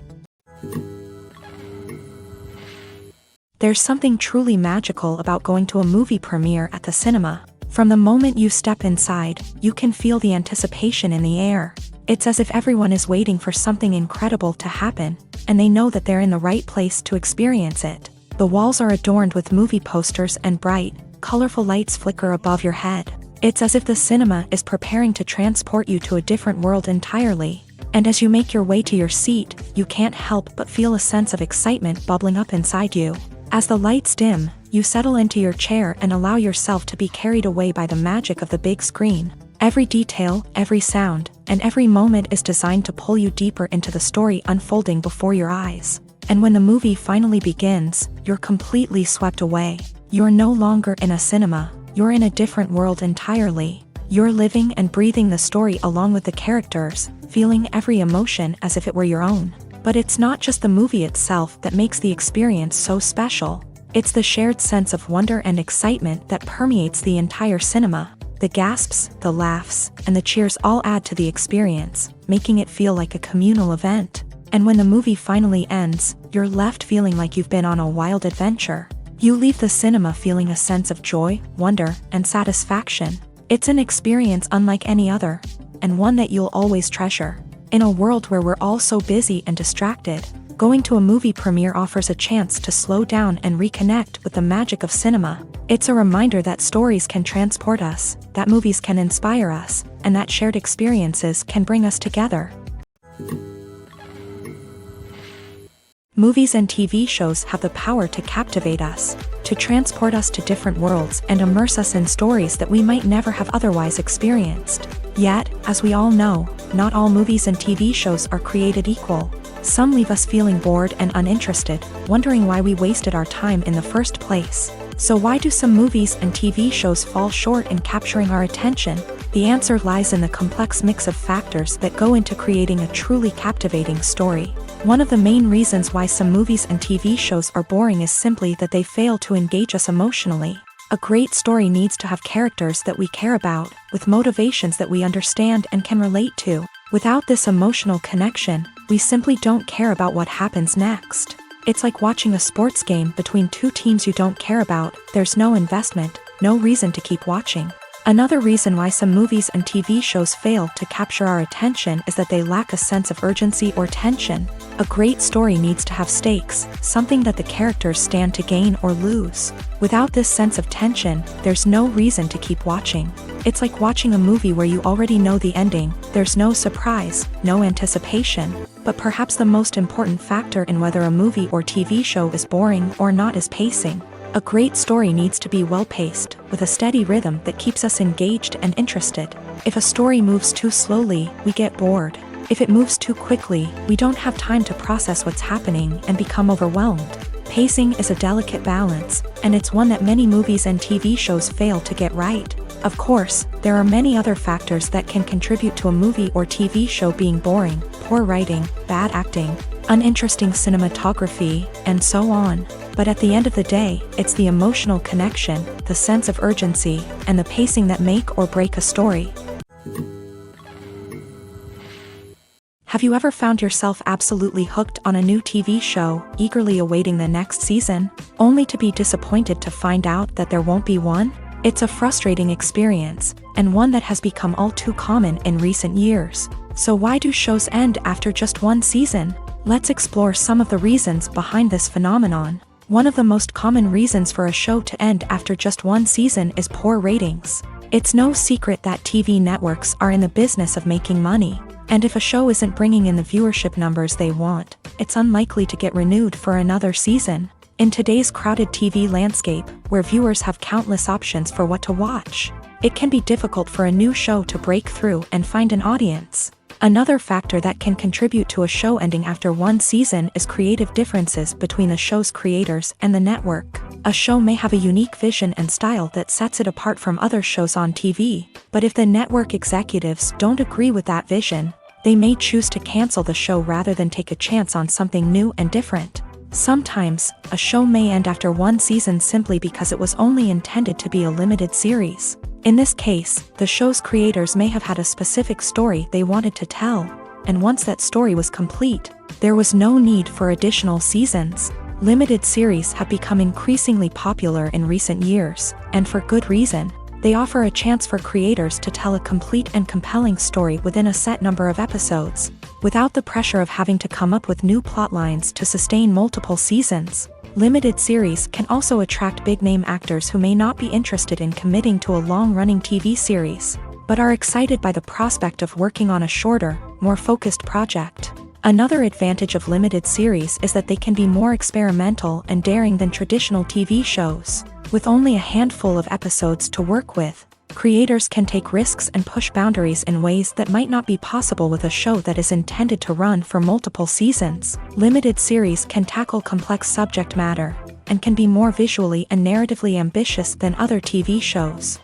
There's something truly magical about going to a movie premiere at the cinema. From the moment you step inside, you can feel the anticipation in the air. It's as if everyone is waiting for something incredible to happen, and they know that they're in the right place to experience it. The walls are adorned with movie posters and bright, colorful lights flicker above your head. It's as if the cinema is preparing to transport you to a different world entirely. And as you make your way to your seat, you can't help but feel a sense of excitement bubbling up inside you. As the lights dim, you settle into your chair and allow yourself to be carried away by the magic of the big screen. Every detail, every sound, and every moment is designed to pull you deeper into the story unfolding before your eyes. And when the movie finally begins, you're completely swept away. You're no longer in a cinema, you're in a different world entirely. You're living and breathing the story along with the characters, feeling every emotion as if it were your own. But it's not just the movie itself that makes the experience so special. It's the shared sense of wonder and excitement that permeates the entire cinema. The gasps, the laughs, and the cheers all add to the experience, making it feel like a communal event. And when the movie finally ends, you're left feeling like you've been on a wild adventure. You leave the cinema feeling a sense of joy, wonder, and satisfaction. It's an experience unlike any other, and one that you'll always treasure. In a world where we're all so busy and distracted, going to a movie premiere offers a chance to slow down and reconnect with the magic of cinema. It's a reminder that stories can transport us, that movies can inspire us, and that shared experiences can bring us together. Movies and TV shows have the power to captivate us, to transport us to different worlds and immerse us in stories that we might never have otherwise experienced. Yet, as we all know, not all movies and TV shows are created equal. Some leave us feeling bored and uninterested, wondering why we wasted our time in the first place. So why do some movies and TV shows fall short in capturing our attention? The answer lies in the complex mix of factors that go into creating a truly captivating story. One of the main reasons why some movies and TV shows are boring is simply that they fail to engage us emotionally. A great story needs to have characters that we care about, with motivations that we understand and can relate to. Without this emotional connection, we simply don't care about what happens next. It's like watching a sports game between two teams you don't care about. There's no investment, no reason to keep watching. Another reason why some movies and TV shows fail to capture our attention is that they lack a sense of urgency or tension. A great story needs to have stakes, something that the characters stand to gain or lose. Without this sense of tension, there's no reason to keep watching. It's like watching a movie where you already know the ending. There's no surprise, no anticipation. But perhaps the most important factor in whether a movie or TV show is boring or not is pacing. A great story needs to be well-paced, with a steady rhythm that keeps us engaged and interested. If a story moves too slowly, we get bored. If it moves too quickly, we don't have time to process what's happening and become overwhelmed. Pacing is a delicate balance, and it's one that many movies and TV shows fail to get right. Of course, there are many other factors that can contribute to a movie or TV show being boring: poor writing, bad acting, uninteresting cinematography, and so on. But at the end of the day, it's the emotional connection, the sense of urgency, and the pacing that make or break a story. Have you ever found yourself absolutely hooked on a new TV show, eagerly awaiting the next season, only to be disappointed to find out that there won't be one? It's a frustrating experience, and one that has become all too common in recent years. So why do shows end after just one season? Let's explore some of the reasons behind this phenomenon. One of the most common reasons for a show to end after just one season is poor ratings. It's no secret that TV networks are in the business of making money. And if a show isn't bringing in the viewership numbers they want, it's unlikely to get renewed for another season. In today's crowded TV landscape, where viewers have countless options for what to watch, it can be difficult for a new show to break through and find an audience. Another factor that can contribute to a show ending after one season is creative differences between the show's creators and the network. A show may have a unique vision and style that sets it apart from other shows on TV, but if the network executives don't agree with that vision, they may choose to cancel the show rather than take a chance on something new and different. Sometimes, a show may end after one season simply because it was only intended to be a limited series. In this case, the show's creators may have had a specific story they wanted to tell, and once that story was complete, there was no need for additional seasons. Limited series have become increasingly popular in recent years, and for good reason. They offer a chance for creators to tell a complete and compelling story within a set number of episodes, without the pressure of having to come up with new plot lines to sustain multiple seasons. Limited series can also attract big-name actors who may not be interested in committing to a long-running TV series, but are excited by the prospect of working on a shorter, more focused project. Another advantage of limited series is that they can be more experimental and daring than traditional TV shows. With only a handful of episodes to work with, creators can take risks and push boundaries in ways that might not be possible with a show that is intended to run for multiple seasons. Limited series can tackle complex subject matter, and can be more visually and narratively ambitious than other TV shows.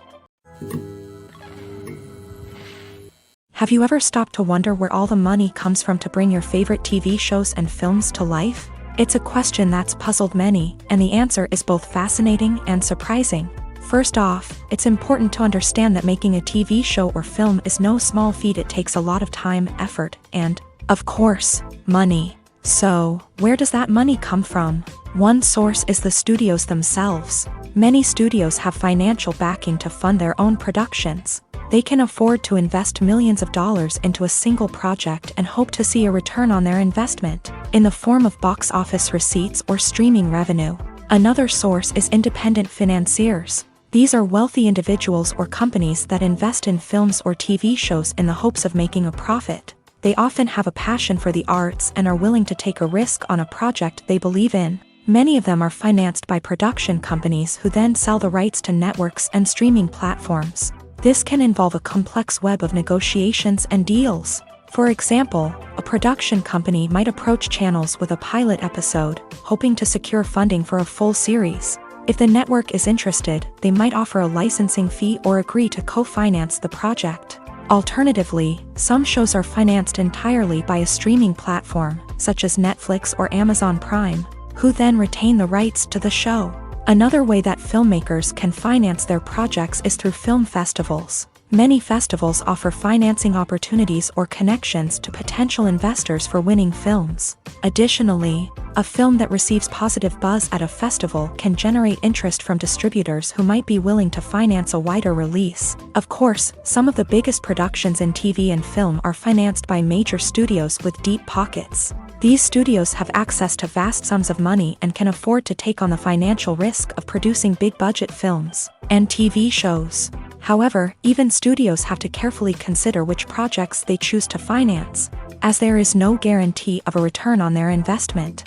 Have you ever stopped to wonder where all the money comes from to bring your favorite TV shows and films to life? It's a question that's puzzled many, and the answer is both fascinating and surprising. First off, it's important to understand that making a TV show or film is no small feat. It takes a lot of time, effort, and, of course, money. So, where does that money come from? One source is the studios themselves. Many studios have financial backing to fund their own productions. They can afford to invest millions of dollars into a single project and hope to see a return on their investment, in the form of box office receipts or streaming revenue. Another source is independent financiers. These are wealthy individuals or companies that invest in films or TV shows in the hopes of making a profit. They often have a passion for the arts and are willing to take a risk on a project they believe in. Many of them are financed by production companies who then sell the rights to networks and streaming platforms. This can involve a complex web of negotiations and deals. For example, a production company might approach channels with a pilot episode, hoping to secure funding for a full series. If the network is interested, they might offer a licensing fee or agree to co-finance the project. Alternatively, some shows are financed entirely by a streaming platform, such as Netflix or Amazon Prime, who then retain the rights to the show. Another way that filmmakers can finance their projects is through film festivals. Many festivals offer financing opportunities or connections to potential investors for winning films. Additionally, a film that receives positive buzz at a festival can generate interest from distributors who might be willing to finance a wider release. Of course, some of the biggest productions in TV and film are financed by major studios with deep pockets. These studios have access to vast sums of money and can afford to take on the financial risk of producing big-budget films and TV shows. However, even studios have to carefully consider which projects they choose to finance, as there is no guarantee of a return on their investment.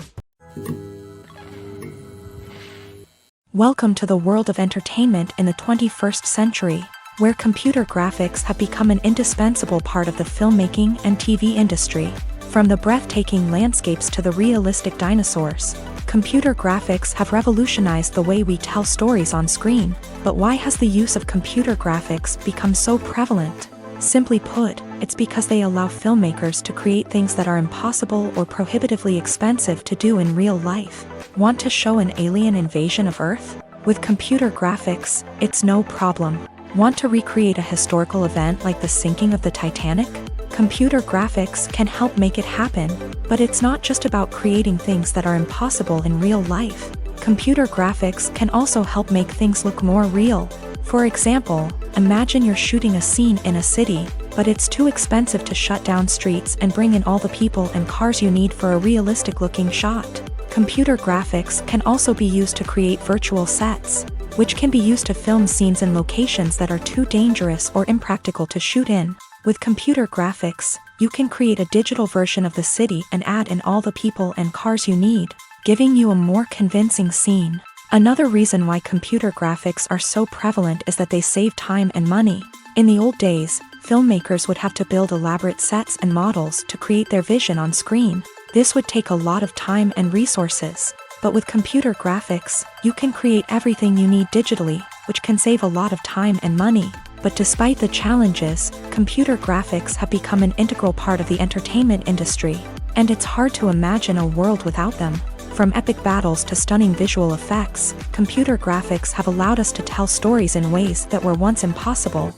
Welcome to the world of entertainment in the 21st century, where computer graphics have become an indispensable part of the filmmaking and TV industry. From the breathtaking landscapes to the realistic dinosaurs, computer graphics have revolutionized the way we tell stories on screen. But why has the use of computer graphics become so prevalent? Simply put, it's because they allow filmmakers to create things that are impossible or prohibitively expensive to do in real life. Want to show an alien invasion of Earth? With computer graphics, it's no problem. Want to recreate a historical event like the sinking of the Titanic? Computer graphics can help make it happen, but it's not just about creating things that are impossible in real life. Computer graphics can also help make things look more real. For example, imagine you're shooting a scene in a city, but it's too expensive to shut down streets and bring in all the people and cars you need for a realistic-looking shot. Computer graphics can also be used to create virtual sets, which can be used to film scenes in locations that are too dangerous or impractical to shoot in. With computer graphics, you can create a digital version of the city and add in all the people and cars you need, giving you a more convincing scene. Another reason why computer graphics are so prevalent is that they save time and money. In the old days, filmmakers would have to build elaborate sets and models to create their vision on screen. This would take a lot of time and resources. But with computer graphics, you can create everything you need digitally, which can save a lot of time and money. But despite the challenges, computer graphics have become an integral part of the entertainment industry, and it's hard to imagine a world without them. From epic battles to stunning visual effects, computer graphics have allowed us to tell stories in ways that were once impossible.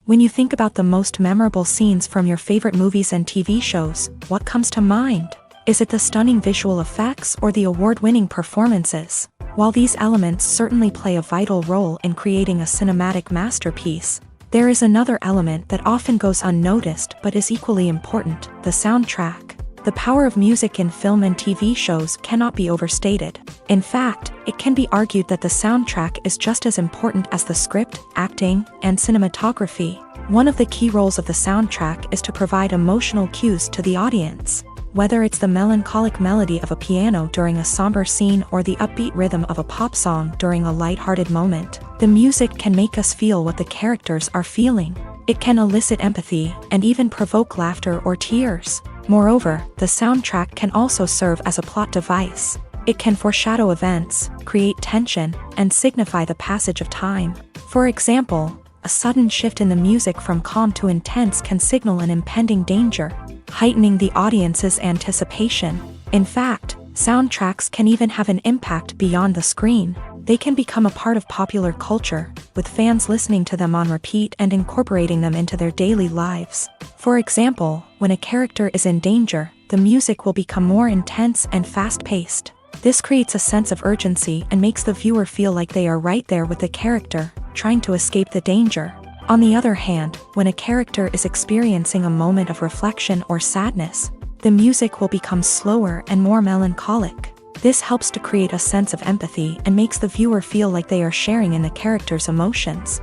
When you think about the most memorable scenes from your favorite movies and TV shows, what comes to mind? Is it the stunning visual effects or the award-winning performances? While these elements certainly play a vital role in creating a cinematic masterpiece, there is another element that often goes unnoticed but is equally important: the soundtrack. The power of music in film and TV shows cannot be overstated. In fact, it can be argued that the soundtrack is just as important as the script, acting, and cinematography. One of the key roles of the soundtrack is to provide emotional cues to the audience. Whether it's the melancholic melody of a piano during a somber scene or the upbeat rhythm of a pop song during a lighthearted moment, the music can make us feel what the characters are feeling. It can elicit empathy and even provoke laughter or tears. Moreover, the soundtrack can also serve as a plot device. It can foreshadow events, create tension, and signify the passage of time. For example, a sudden shift in the music from calm to intense can signal an impending danger, heightening the audience's anticipation. In fact, soundtracks can even have an impact beyond the screen. They can become a part of popular culture, with fans listening to them on repeat and incorporating them into their daily lives. For example, when a character is in danger, the music will become more intense and fast-paced. This creates a sense of urgency and makes the viewer feel like they are right there with the character, trying to escape the danger. On the other hand, when a character is experiencing a moment of reflection or sadness, the music will become slower and more melancholic. This helps to create a sense of empathy and makes the viewer feel like they are sharing in the character's emotions.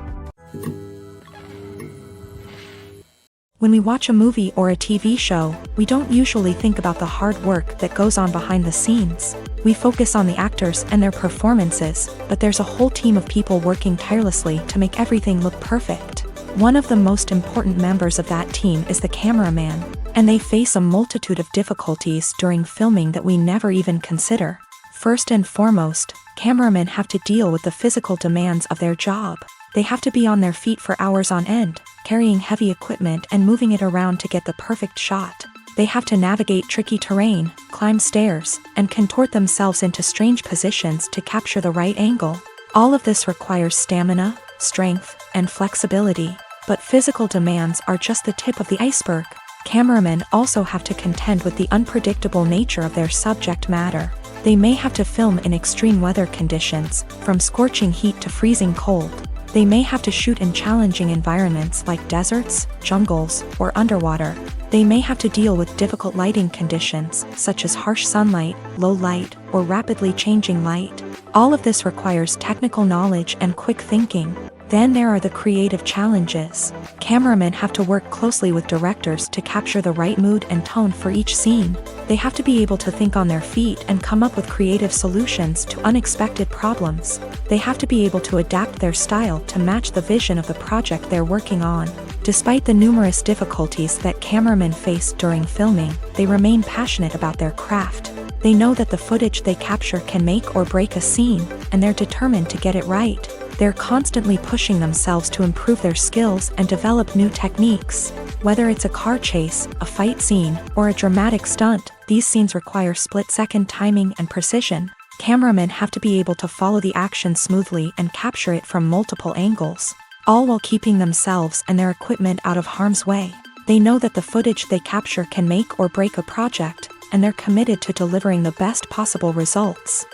When we watch a movie or a TV show, we don't usually think about the hard work that goes on behind the scenes. We focus on the actors and their performances, but there's a whole team of people working tirelessly to make everything look perfect. One of the most important members of that team is the cameraman, and they face a multitude of difficulties during filming that we never even consider. First and foremost, cameramen have to deal with the physical demands of their job. They have to be on their feet for hours on end, carrying heavy equipment and moving it around to get the perfect shot. They have to navigate tricky terrain, climb stairs, and contort themselves into strange positions to capture the right angle. All of this requires stamina, strength, and flexibility. But physical demands are just the tip of the iceberg. Cameramen also have to contend with the unpredictable nature of their subject matter. They may have to film in extreme weather conditions, from scorching heat to freezing cold. They may have to shoot in challenging environments like deserts, jungles, or underwater. They may have to deal with difficult lighting conditions, such as harsh sunlight, low light, or rapidly changing light. All of this requires technical knowledge and quick thinking. Then there are the creative challenges. Cameramen have to work closely with directors to capture the right mood and tone for each scene. They have to be able to think on their feet and come up with creative solutions to unexpected problems. They have to be able to adapt their style to match the vision of the project they're working on. Despite the numerous difficulties that cameramen face during filming, they remain passionate about their craft. They know that the footage they capture can make or break a scene, and they're determined to get it right. They're constantly pushing themselves to improve their skills and develop new techniques. Whether it's a car chase, a fight scene, or a dramatic stunt, these scenes require split-second timing and precision. Cameramen have to be able to follow the action smoothly and capture it from multiple angles, all while keeping themselves and their equipment out of harm's way. They know that the footage they capture can make or break a project, and they're committed to delivering the best possible results.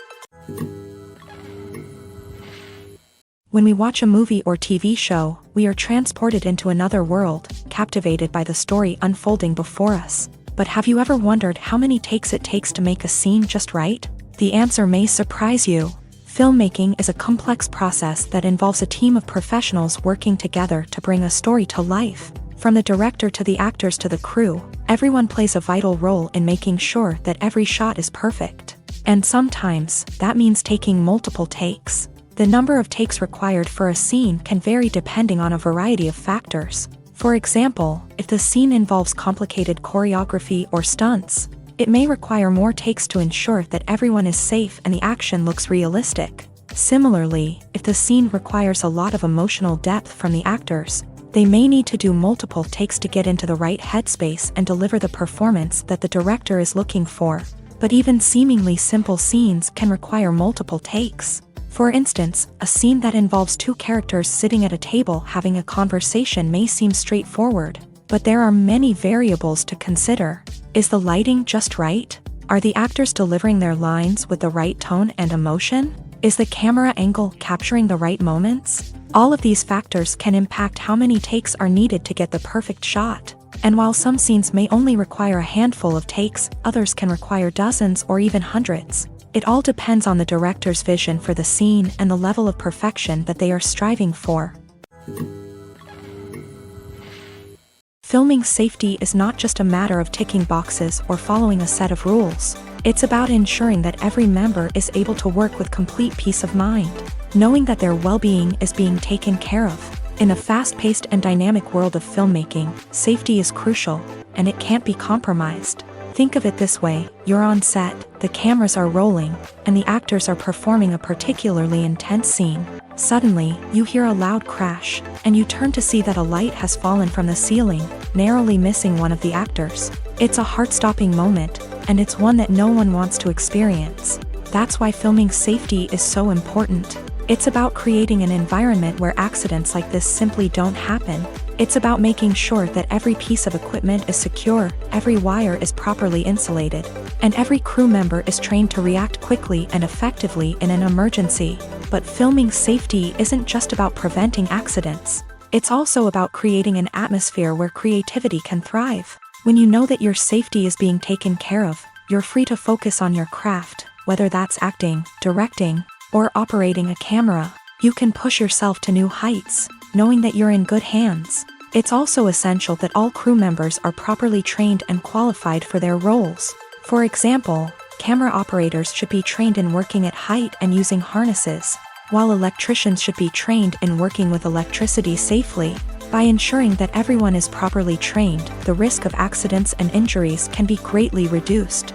When we watch a movie or TV show, we are transported into another world, captivated by the story unfolding before us. But have you ever wondered how many takes it takes to make a scene just right? The answer may surprise you. Filmmaking is a complex process that involves a team of professionals working together to bring a story to life. From the director to the actors to the crew, everyone plays a vital role in making sure that every shot is perfect. And sometimes, that means taking multiple takes. The number of takes required for a scene can vary depending on a variety of factors. For example, if the scene involves complicated choreography or stunts, it may require more takes to ensure that everyone is safe and the action looks realistic. Similarly, if the scene requires a lot of emotional depth from the actors, they may need to do multiple takes to get into the right headspace and deliver the performance that the director is looking for. But even seemingly simple scenes can require multiple takes. For instance, a scene that involves two characters sitting at a table having a conversation may seem straightforward, but there are many variables to consider. Is the lighting just right? Are the actors delivering their lines with the right tone and emotion? Is the camera angle capturing the right moments? All of these factors can impact how many takes are needed to get the perfect shot. And while some scenes may only require a handful of takes, others can require dozens or even hundreds. It all depends on the director's vision for the scene and the level of perfection that they are striving for. Filming safety is not just a matter of ticking boxes or following a set of rules. It's about ensuring that every member is able to work with complete peace of mind, knowing that their well-being is being taken care of. In a fast-paced and dynamic world of filmmaking, safety is crucial, and it can't be compromised. Think of it this way: you're on set, the cameras are rolling, and the actors are performing a particularly intense scene. Suddenly, you hear a loud crash, and you turn to see that a light has fallen from the ceiling, narrowly missing one of the actors. It's a heart-stopping moment, and it's one that no one wants to experience. That's why filming safety is so important. It's about creating an environment where accidents like this simply don't happen. It's about making sure that every piece of equipment is secure, every wire is properly insulated, and every crew member is trained to react quickly and effectively in an emergency. But filming safety isn't just about preventing accidents. It's also about creating an atmosphere where creativity can thrive. When you know that your safety is being taken care of, you're free to focus on your craft, whether that's acting, directing, or operating a camera. You can push yourself to new heights, knowing that you're in good hands. It's also essential that all crew members are properly trained and qualified for their roles. For example, camera operators should be trained in working at height and using harnesses, while electricians should be trained in working with electricity safely. By ensuring that everyone is properly trained, the risk of accidents and injuries can be greatly reduced.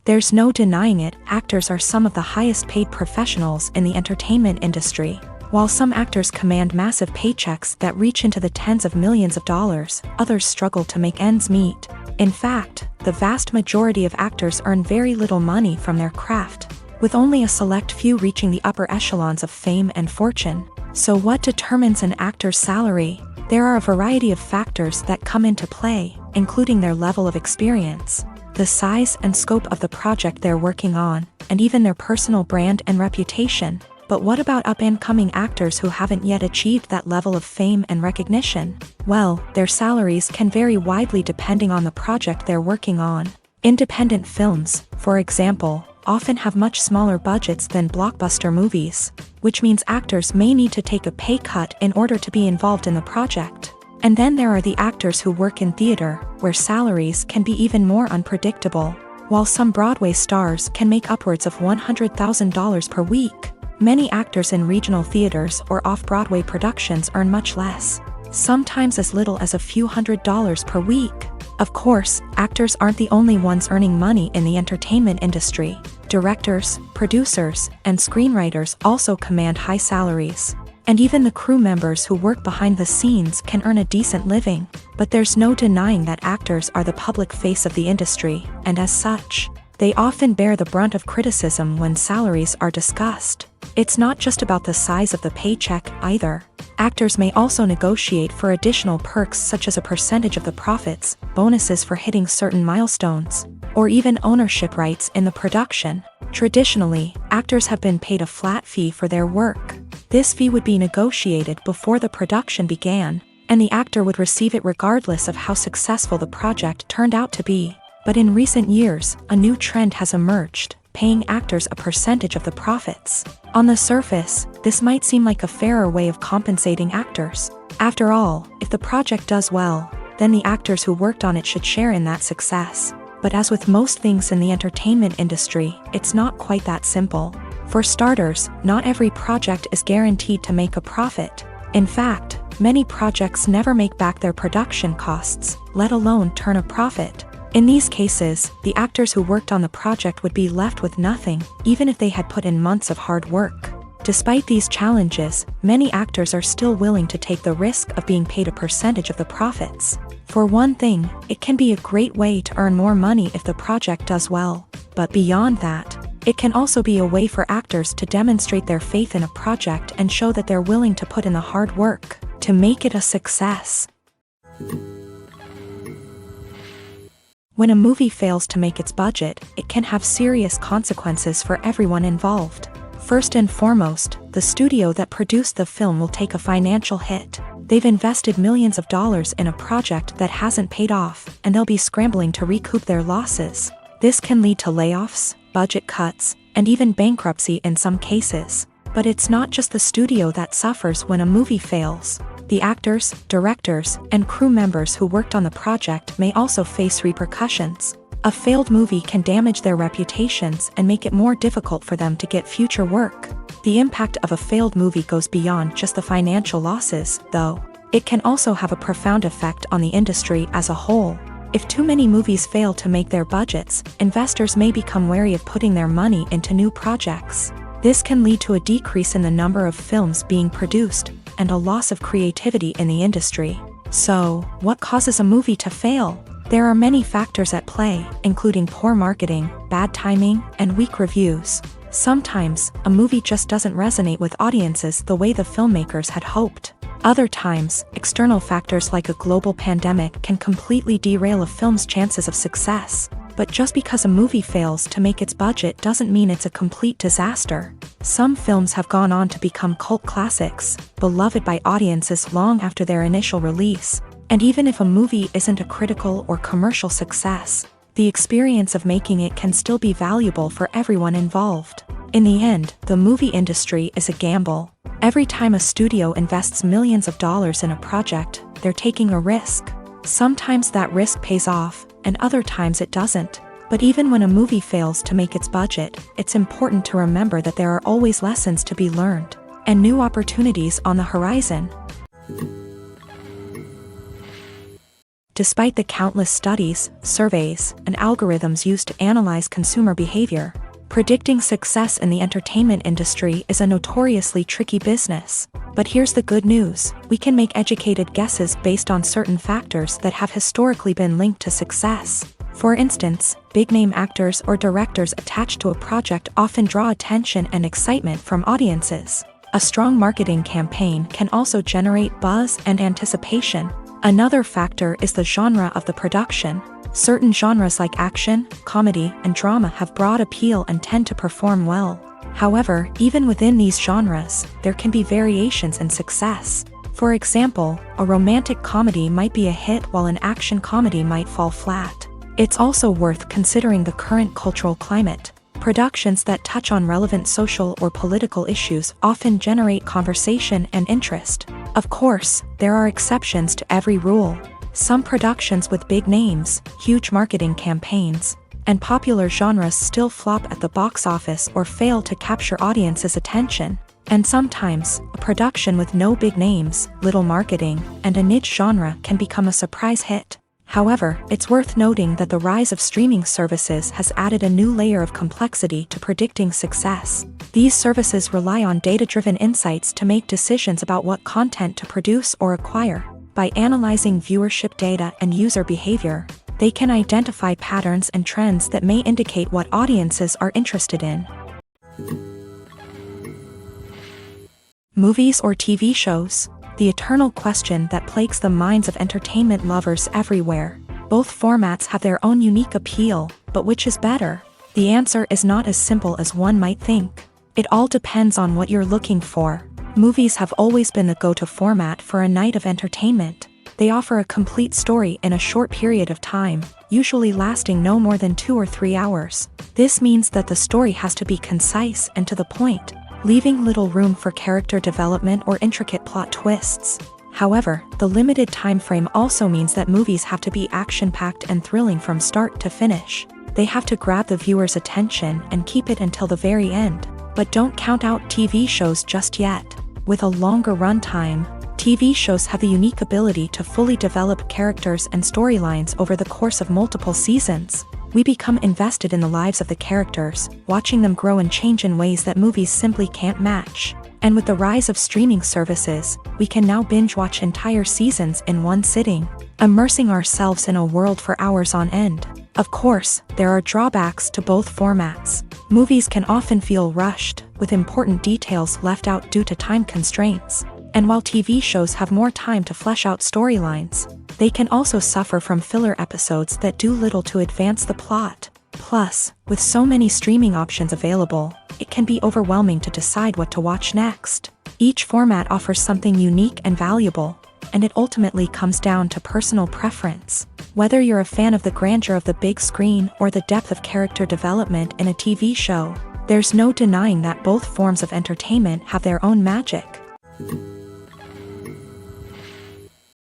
There's no denying it, actors are some of the highest paid professionals in the entertainment industry. While some actors command massive paychecks that reach into the tens of millions of dollars, others struggle to make ends meet. In fact, the vast majority of actors earn very little money from their craft, with only a select few reaching the upper echelons of fame and fortune. So what determines an actor's salary? There are a variety of factors that come into play, including their level of experience, the size and scope of the project they're working on, and even their personal brand and reputation. But what about up-and-coming actors who haven't yet achieved that level of fame and recognition? Well, their salaries can vary widely depending on the project they're working on. Independent films, for example, often have much smaller budgets than blockbuster movies, which means actors may need to take a pay cut in order to be involved in the project. And then there are the actors who work in theater, where salaries can be even more unpredictable. While some Broadway stars can make upwards of $100,000 per week, many actors in regional theaters or off-Broadway productions earn much less, sometimes as little as a few $100s per week. Of course, actors aren't the only ones earning money in the entertainment industry. Directors, producers, and screenwriters also command high salaries. And even the crew members who work behind the scenes can earn a decent living. But there's no denying that actors are the public face of the industry, and as such, they often bear the brunt of criticism when salaries are discussed. It's not just about the size of the paycheck, either. Actors may also negotiate for additional perks such as a percentage of the profits, bonuses for hitting certain milestones, or even ownership rights in the production. Traditionally, actors have been paid a flat fee for their work. This fee would be negotiated before the production began, and the actor would receive it regardless of how successful the project turned out to be. But in recent years, a new trend has emerged, paying actors a percentage of the profits. On the surface, this might seem like a fairer way of compensating actors. After all, if the project does well, then the actors who worked on it should share in that success. But as with most things in the entertainment industry, it's not quite that simple. For starters, not every project is guaranteed to make a profit. In fact, many projects never make back their production costs, let alone turn a profit. In these cases, the actors who worked on the project would be left with nothing, even if they had put in months of hard work. Despite these challenges, many actors are still willing to take the risk of being paid a percentage of the profits. For one thing, it can be a great way to earn more money if the project does well. But beyond that, it can also be a way for actors to demonstrate their faith in a project and show that they're willing to put in the hard work to make it a success. When a movie fails to make its budget, it can have serious consequences for everyone involved. First and foremost, the studio that produced the film will take a financial hit. They've invested millions of dollars in a project that hasn't paid off, and they'll be scrambling to recoup their losses. This can lead to layoffs, budget cuts, and even bankruptcy in some cases. But it's not just the studio that suffers when a movie fails. The actors, directors, and crew members who worked on the project may also face repercussions. A failed movie can damage their reputations and make it more difficult for them to get future work. The impact of a failed movie goes beyond just the financial losses, though. It can also have a profound effect on the industry as a whole. If too many movies fail to make their budgets, investors may become wary of putting their money into new projects. This can lead to a decrease in the number of films being produced, and a loss of creativity in the industry. So, what causes a movie to fail? There are many factors at play, including poor marketing, bad timing, and weak reviews. Sometimes, a movie just doesn't resonate with audiences the way the filmmakers had hoped. Other times, external factors like a global pandemic can completely derail a film's chances of success. But just because a movie fails to make its budget doesn't mean it's a complete disaster. Some films have gone on to become cult classics, beloved by audiences long after their initial release. And even if a movie isn't a critical or commercial success, the experience of making it can still be valuable for everyone involved. In the end, the movie industry is a gamble. Every time a studio invests millions of dollars in a project, they're taking a risk. Sometimes that risk pays off, and other times it doesn't. But even when a movie fails to make its budget, it's important to remember that there are always lessons to be learned, and new opportunities on the horizon. Despite the countless studies, surveys, and algorithms used to analyze consumer behavior, predicting success in the entertainment industry is a notoriously tricky business. But here's the good news: we can make educated guesses based on certain factors that have historically been linked to success. For instance, big-name actors or directors attached to a project often draw attention and excitement from audiences. A strong marketing campaign can also generate buzz and anticipation. Another factor is the genre of the production. Certain genres like action, comedy, and drama have broad appeal and tend to perform well. However, even within these genres, there can be variations in success. For example, a romantic comedy might be a hit while an action comedy might fall flat. It's also worth considering the current cultural climate. Productions that touch on relevant social or political issues often generate conversation and interest. Of course, there are exceptions to every rule. Some productions with big names, huge marketing campaigns, and popular genres still flop at the box office or fail to capture audiences' attention. And sometimes, a production with no big names, little marketing, and a niche genre can become a surprise hit. However, it's worth noting that the rise of streaming services has added a new layer of complexity to predicting success. These services rely on data-driven insights to make decisions about what content to produce or acquire. By analyzing viewership data and user behavior, they can identify patterns and trends that may indicate what audiences are interested in. Movies or TV shows? The eternal question that plagues the minds of entertainment lovers everywhere. Both formats have their own unique appeal, but which is better? The answer is not as simple as one might think. It all depends on what you're looking for. Movies have always been the go-to format for a night of entertainment. They offer a complete story in a short period of time, usually lasting no more than 2 or 3 hours. This means that the story has to be concise and to the point, leaving little room for character development or intricate plot twists. However, the limited time frame also means that movies have to be action-packed and thrilling from start to finish. They have to grab the viewer's attention and keep it until the very end. But don't count out TV shows just yet. With a longer runtime, TV shows have the unique ability to fully develop characters and storylines over the course of multiple seasons. We become invested in the lives of the characters, watching them grow and change in ways that movies simply can't match. And with the rise of streaming services, we can now binge-watch entire seasons in one sitting, immersing ourselves in a world for hours on end. Of course, there are drawbacks to both formats. Movies can often feel rushed, with important details left out due to time constraints. And while TV shows have more time to flesh out storylines, they can also suffer from filler episodes that do little to advance the plot. Plus, with so many streaming options available, it can be overwhelming to decide what to watch next. Each format offers something unique and valuable, and it ultimately comes down to personal preference. Whether you're a fan of the grandeur of the big screen or the depth of character development in a TV show, there's no denying that both forms of entertainment have their own magic.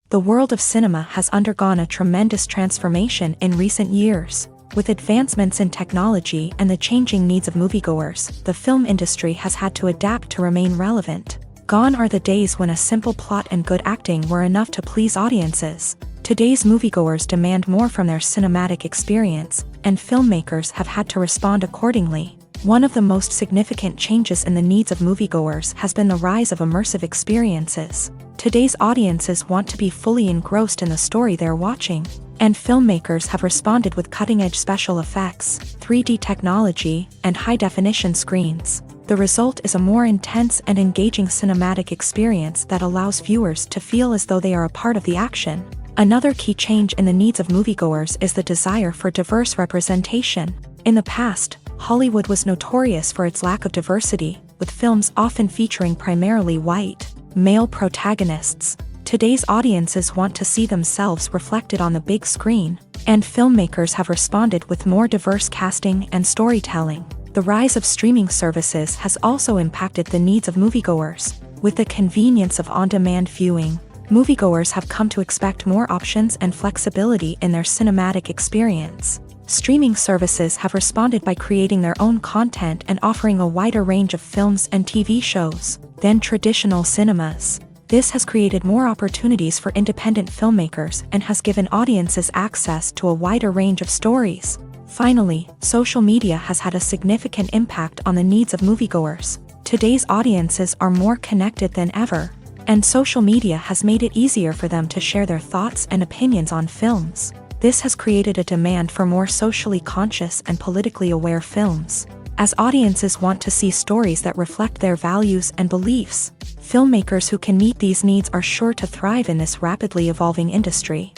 The world of cinema has undergone a tremendous transformation in recent years. With advancements in technology and the changing needs of moviegoers, the film industry has had to adapt to remain relevant. Gone are the days when a simple plot and good acting were enough to please audiences. Today's moviegoers demand more from their cinematic experience, and filmmakers have had to respond accordingly. One of the most significant changes in the needs of moviegoers has been the rise of immersive experiences. Today's audiences want to be fully engrossed in the story they're watching. And filmmakers have responded with cutting-edge special effects, 3D technology, and high-definition screens. The result is a more intense and engaging cinematic experience that allows viewers to feel as though they are a part of the action. Another key change in the needs of moviegoers is the desire for diverse representation. In the past, Hollywood was notorious for its lack of diversity, with films often featuring primarily white, male protagonists. Today's audiences want to see themselves reflected on the big screen, and filmmakers have responded with more diverse casting and storytelling. The rise of streaming services has also impacted the needs of moviegoers. With the convenience of on-demand viewing, moviegoers have come to expect more options and flexibility in their cinematic experience. Streaming services have responded by creating their own content and offering a wider range of films and TV shows than traditional cinemas. This has created more opportunities for independent filmmakers and has given audiences access to a wider range of stories. Finally, social media has had a significant impact on the needs of moviegoers. Today's audiences are more connected than ever, and social media has made it easier for them to share their thoughts and opinions on films. This has created a demand for more socially conscious and politically aware films. As audiences want to see stories that reflect their values and beliefs, filmmakers who can meet these needs are sure to thrive in this rapidly evolving industry.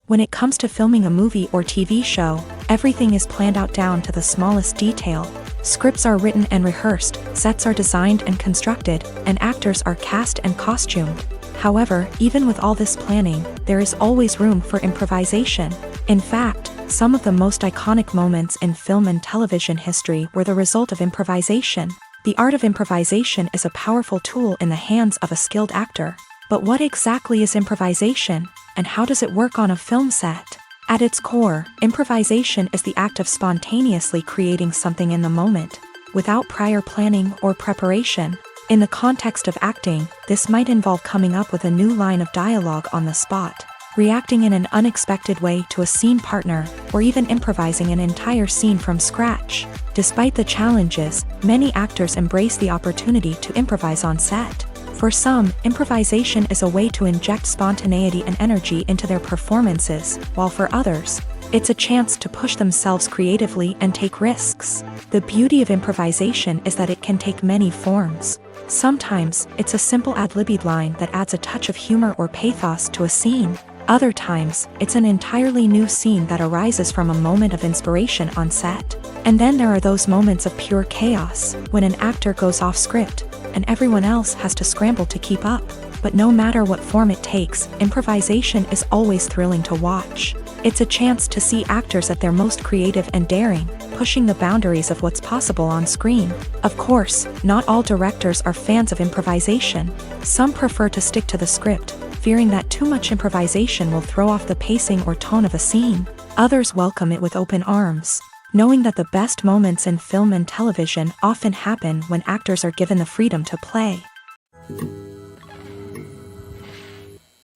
When it comes to filming a movie or TV show, everything is planned out down to the smallest detail. Scripts are written and rehearsed, sets are designed and constructed, and actors are cast and costumed. However, even with all this planning, there is always room for improvisation. In fact, some of the most iconic moments in film and television history were the result of improvisation. The art of improvisation is a powerful tool in the hands of a skilled actor. But what exactly is improvisation, and how does it work on a film set? At its core, improvisation is the act of spontaneously creating something in the moment, without prior planning or preparation. In the context of acting, this might involve coming up with a new line of dialogue on the spot, reacting in an unexpected way to a scene partner, or even improvising an entire scene from scratch. Despite the challenges, many actors embrace the opportunity to improvise on set. For some, improvisation is a way to inject spontaneity and energy into their performances, while for others, it's a chance to push themselves creatively and take risks. The beauty of improvisation is that it can take many forms. Sometimes, it's a simple ad-libbed line that adds a touch of humor or pathos to a scene. Other times, it's an entirely new scene that arises from a moment of inspiration on set. And then there are those moments of pure chaos, when an actor goes off script, and everyone else has to scramble to keep up. But no matter what form it takes, improvisation is always thrilling to watch. It's a chance to see actors at their most creative and daring, pushing the boundaries of what's possible on screen. Of course, not all directors are fans of improvisation. Some prefer to stick to the script, fearing that too much improvisation will throw off the pacing or tone of a scene. Others welcome it with open arms, knowing that the best moments in film and television often happen when actors are given the freedom to play.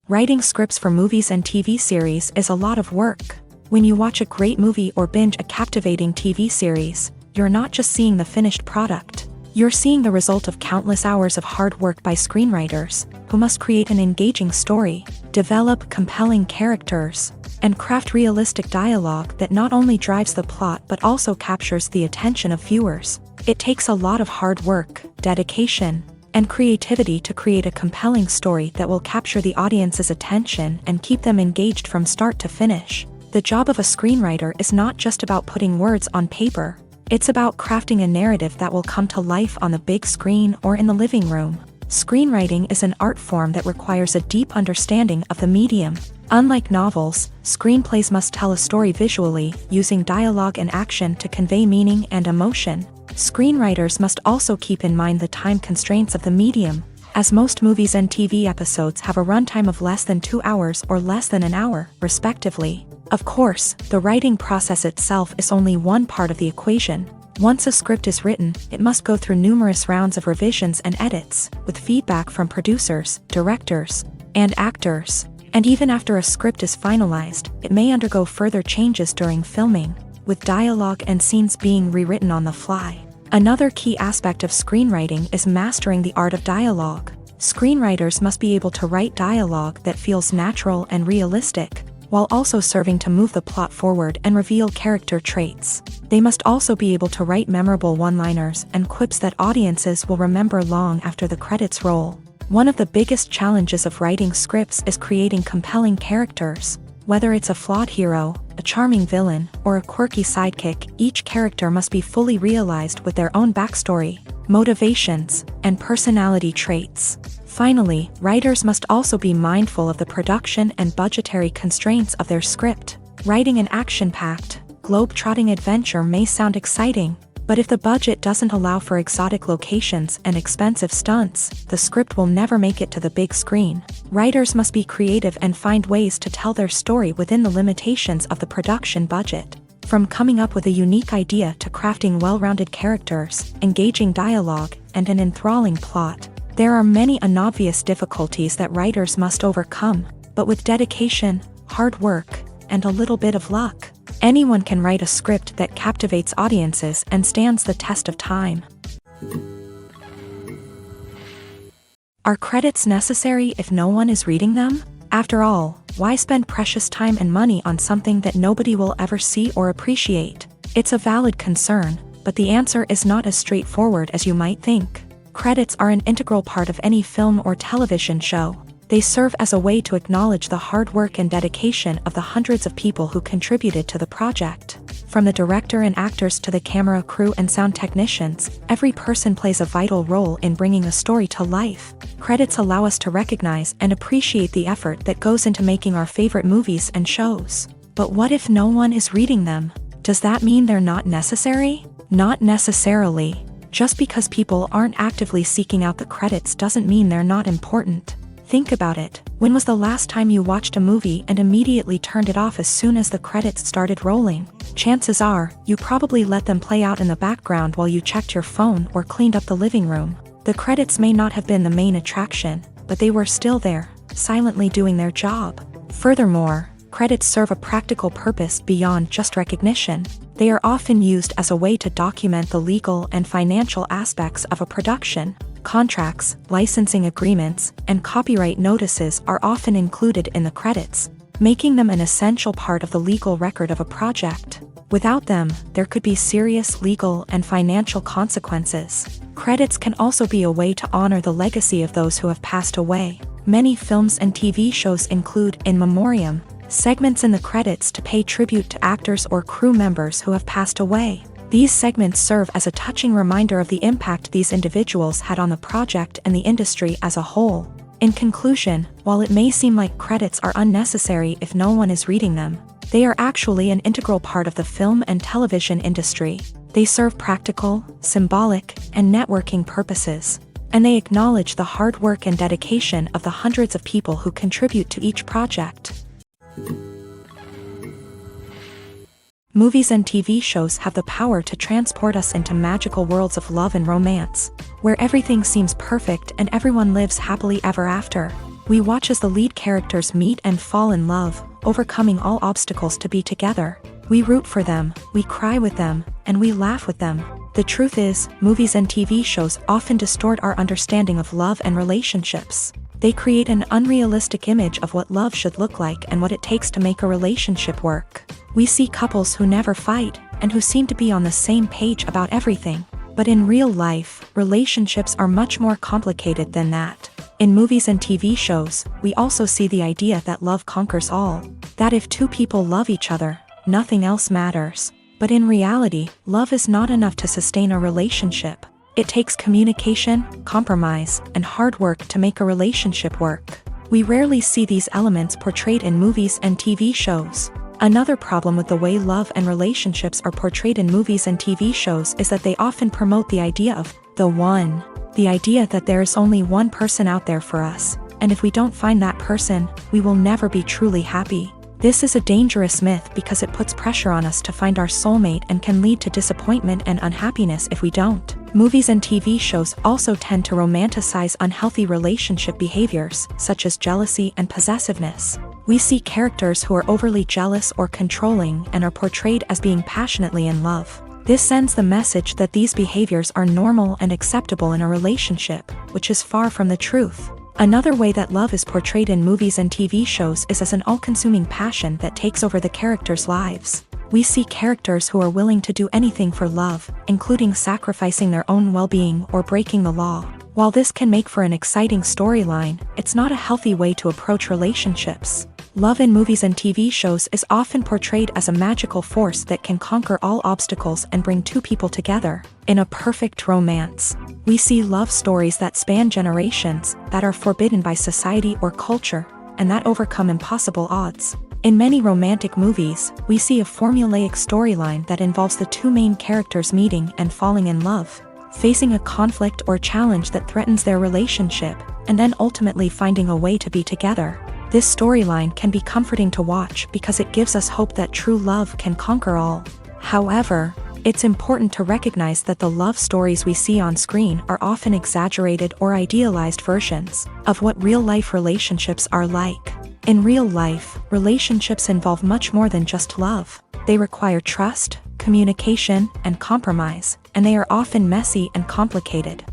Writing scripts for movies and TV series is a lot of work. When you watch a great movie or binge a captivating TV series, you're not just seeing the finished product. You're seeing the result of countless hours of hard work by screenwriters, who must create an engaging story, develop compelling characters, and craft realistic dialogue that not only drives the plot but also captures the attention of viewers. It takes a lot of hard work, dedication, and creativity to create a compelling story that will capture the audience's attention and keep them engaged from start to finish. The job of a screenwriter is not just about putting words on paper. It's about crafting a narrative that will come to life on the big screen or in the living room. Screenwriting is an art form that requires a deep understanding of the medium. Unlike novels, screenplays must tell a story visually, using dialogue and action to convey meaning and emotion. Screenwriters must also keep in mind the time constraints of the medium, as most movies and TV episodes have a runtime of less than 2 hours or less than an hour, respectively. Of course, the writing process itself is only one part of the equation. Once a script is written, it must go through numerous rounds of revisions and edits, with feedback from producers, directors, and actors. And even after a script is finalized, it may undergo further changes during filming, with dialogue and scenes being rewritten on the fly. Another key aspect of screenwriting is mastering the art of dialogue. Screenwriters must be able to write dialogue that feels natural and realistic, while also serving to move the plot forward and reveal character traits. They must also be able to write memorable one-liners and quips that audiences will remember long after the credits roll. One of the biggest challenges of writing scripts is creating compelling characters. Whether it's a flawed hero, a charming villain, or a quirky sidekick, each character must be fully realized with their own backstory, motivations, and personality traits. Finally, writers must also be mindful of the production and budgetary constraints of their script. Writing an action-packed, globe-trotting adventure may sound exciting, but if the budget doesn't allow for exotic locations and expensive stunts, the script will never make it to the big screen. Writers must be creative and find ways to tell their story within the limitations of the production budget. From coming up with a unique idea to crafting well-rounded characters, engaging dialogue, and an enthralling plot, there are many unobvious difficulties that writers must overcome, but with dedication, hard work, and a little bit of luck, anyone can write a script that captivates audiences and stands the test of time. Are credits necessary if no one is reading them? After all, why spend precious time and money on something that nobody will ever see or appreciate? It's a valid concern, but the answer is not as straightforward as you might think. Credits are an integral part of any film or television show. They serve as a way to acknowledge the hard work and dedication of the hundreds of people who contributed to the project. From the director and actors to the camera crew and sound technicians, every person plays a vital role in bringing a story to life. Credits allow us to recognize and appreciate the effort that goes into making our favorite movies and shows. But what if no one is reading them? Does that mean they're not necessary? Not necessarily. Just because people aren't actively seeking out the credits doesn't mean they're not important. Think about it. When was the last time you watched a movie and immediately turned it off as soon as the credits started rolling? Chances are, you probably let them play out in the background while you checked your phone or cleaned up the living room. The credits may not have been the main attraction, but they were still there, silently doing their job. Furthermore, credits serve a practical purpose beyond just recognition. They are often used as a way to document the legal and financial aspects of a production. Contracts, licensing agreements, and copyright notices are often included in the credits, making them an essential part of the legal record of a project. Without them, there could be serious legal and financial consequences. Credits can also be a way to honor the legacy of those who have passed away. Many films and TV shows include in memoriam segments in the credits to pay tribute to actors or crew members who have passed away. These segments serve as a touching reminder of the impact these individuals had on the project and the industry as a whole. In conclusion, while it may seem like credits are unnecessary if no one is reading them, they are actually an integral part of the film and television industry. They serve practical, symbolic, and networking purposes, and they acknowledge the hard work and dedication of the hundreds of people who contribute to each project. Movies and TV shows have the power to transport us into magical worlds of love and romance, where everything seems perfect and everyone lives happily ever after. We watch as the lead characters meet and fall in love, overcoming all obstacles to be together. We root for them, we cry with them, and we laugh with them. The truth is, movies and TV shows often distort our understanding of love and relationships. They create an unrealistic image of what love should look like and what it takes to make a relationship work. We see couples who never fight, and who seem to be on the same page about everything. But in real life, relationships are much more complicated than that. In movies and TV shows, we also see the idea that love conquers all. That if two people love each other, nothing else matters. But in reality, love is not enough to sustain a relationship. It takes communication, compromise, and hard work to make a relationship work. We rarely see these elements portrayed in movies and TV shows. Another problem with the way love and relationships are portrayed in movies and TV shows is that they often promote the idea of the one. The idea that there is only one person out there for us, and if we don't find that person, we will never be truly happy. This is a dangerous myth because it puts pressure on us to find our soulmate and can lead to disappointment and unhappiness if we don't. Movies and TV shows also tend to romanticize unhealthy relationship behaviors, such as jealousy and possessiveness. We see characters who are overly jealous or controlling and are portrayed as being passionately in love. This sends the message that these behaviors are normal and acceptable in a relationship, which is far from the truth. Another way that love is portrayed in movies and TV shows is as an all-consuming passion that takes over the characters' lives. We see characters who are willing to do anything for love, including sacrificing their own well-being or breaking the law. While this can make for an exciting storyline, it's not a healthy way to approach relationships. Love in movies and TV shows is often portrayed as a magical force that can conquer all obstacles and bring two people together. In a perfect romance, we see love stories that span generations, that are forbidden by society or culture, and that overcome impossible odds. In many romantic movies, we see a formulaic storyline that involves the two main characters meeting and falling in love, facing a conflict or challenge that threatens their relationship, and then ultimately finding a way to be together. This storyline can be comforting to watch because it gives us hope that true love can conquer all. However, it's important to recognize that the love stories we see on screen are often exaggerated or idealized versions of what real-life relationships are like. In real life, relationships involve much more than just love. They require trust, communication, and compromise, and they are often messy and complicated.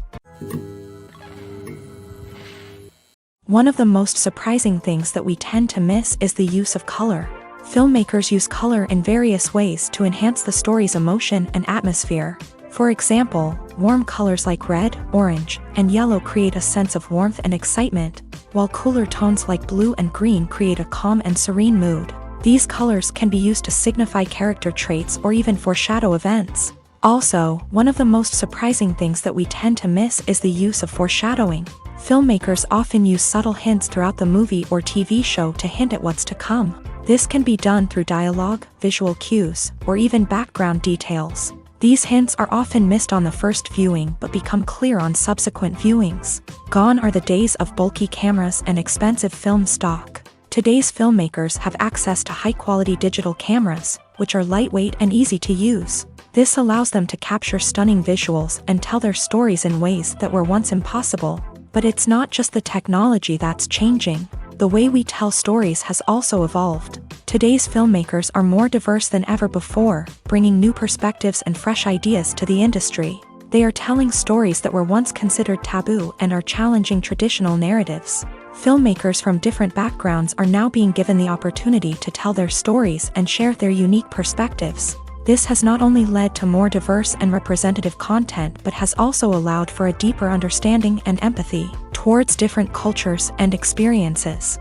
One of the most surprising things that we tend to miss is the use of color. Filmmakers use color in various ways to enhance the story's emotion and atmosphere. For example, warm colors like red, orange, and yellow create a sense of warmth and excitement, while cooler tones like blue and green create a calm and serene mood. These colors can be used to signify character traits or even foreshadow events. Also, one of the most surprising things that we tend to miss is the use of foreshadowing. Filmmakers often use subtle hints throughout the movie or TV show to hint at what's to come. This can be done through dialogue, visual cues, or even background details. These hints are often missed on the first viewing but become clear on subsequent viewings. Gone are the days of bulky cameras and expensive film stock. Today's filmmakers have access to high-quality digital cameras, which are lightweight and easy to use. This allows them to capture stunning visuals and tell their stories in ways that were once impossible. But it's not just the technology that's changing. The way we tell stories has also evolved. Today's filmmakers are more diverse than ever before, bringing new perspectives and fresh ideas to the industry. They are telling stories that were once considered taboo and are challenging traditional narratives. Filmmakers from different backgrounds are now being given the opportunity to tell their stories and share their unique perspectives. This has not only led to more diverse and representative content but has also allowed for a deeper understanding and empathy towards different cultures and experiences.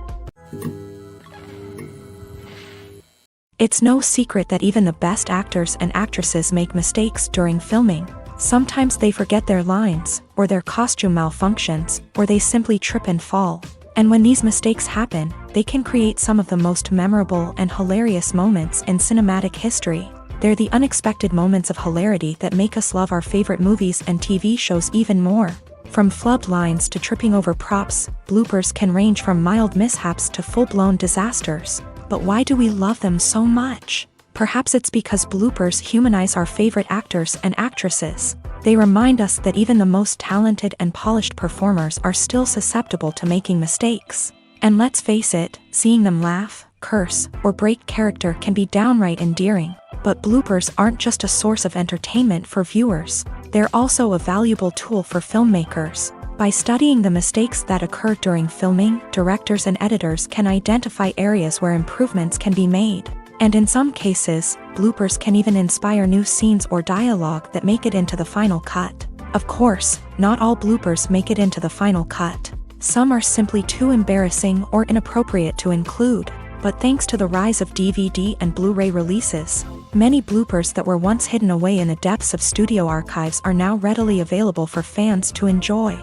It's no secret that even the best actors and actresses make mistakes during filming. Sometimes they forget their lines, or their costume malfunctions, or they simply trip and fall. And when these mistakes happen, they can create some of the most memorable and hilarious moments in cinematic history. They're the unexpected moments of hilarity that make us love our favorite movies and TV shows even more. From flubbed lines to tripping over props, bloopers can range from mild mishaps to full-blown disasters. But why do we love them so much? Perhaps it's because bloopers humanize our favorite actors and actresses. They remind us that even the most talented and polished performers are still susceptible to making mistakes. And let's face it, seeing them laugh, curse, or break character can be downright endearing. But bloopers aren't just a source of entertainment for viewers. They're also a valuable tool for filmmakers. By studying the mistakes that occur during filming, directors and editors can identify areas where improvements can be made. And in some cases, bloopers can even inspire new scenes or dialogue that make it into the final cut. Of course, not all bloopers make it into the final cut. Some are simply too embarrassing or inappropriate to include. But thanks to the rise of DVD and Blu-ray releases, many bloopers that were once hidden away in the depths of studio archives are now readily available for fans to enjoy.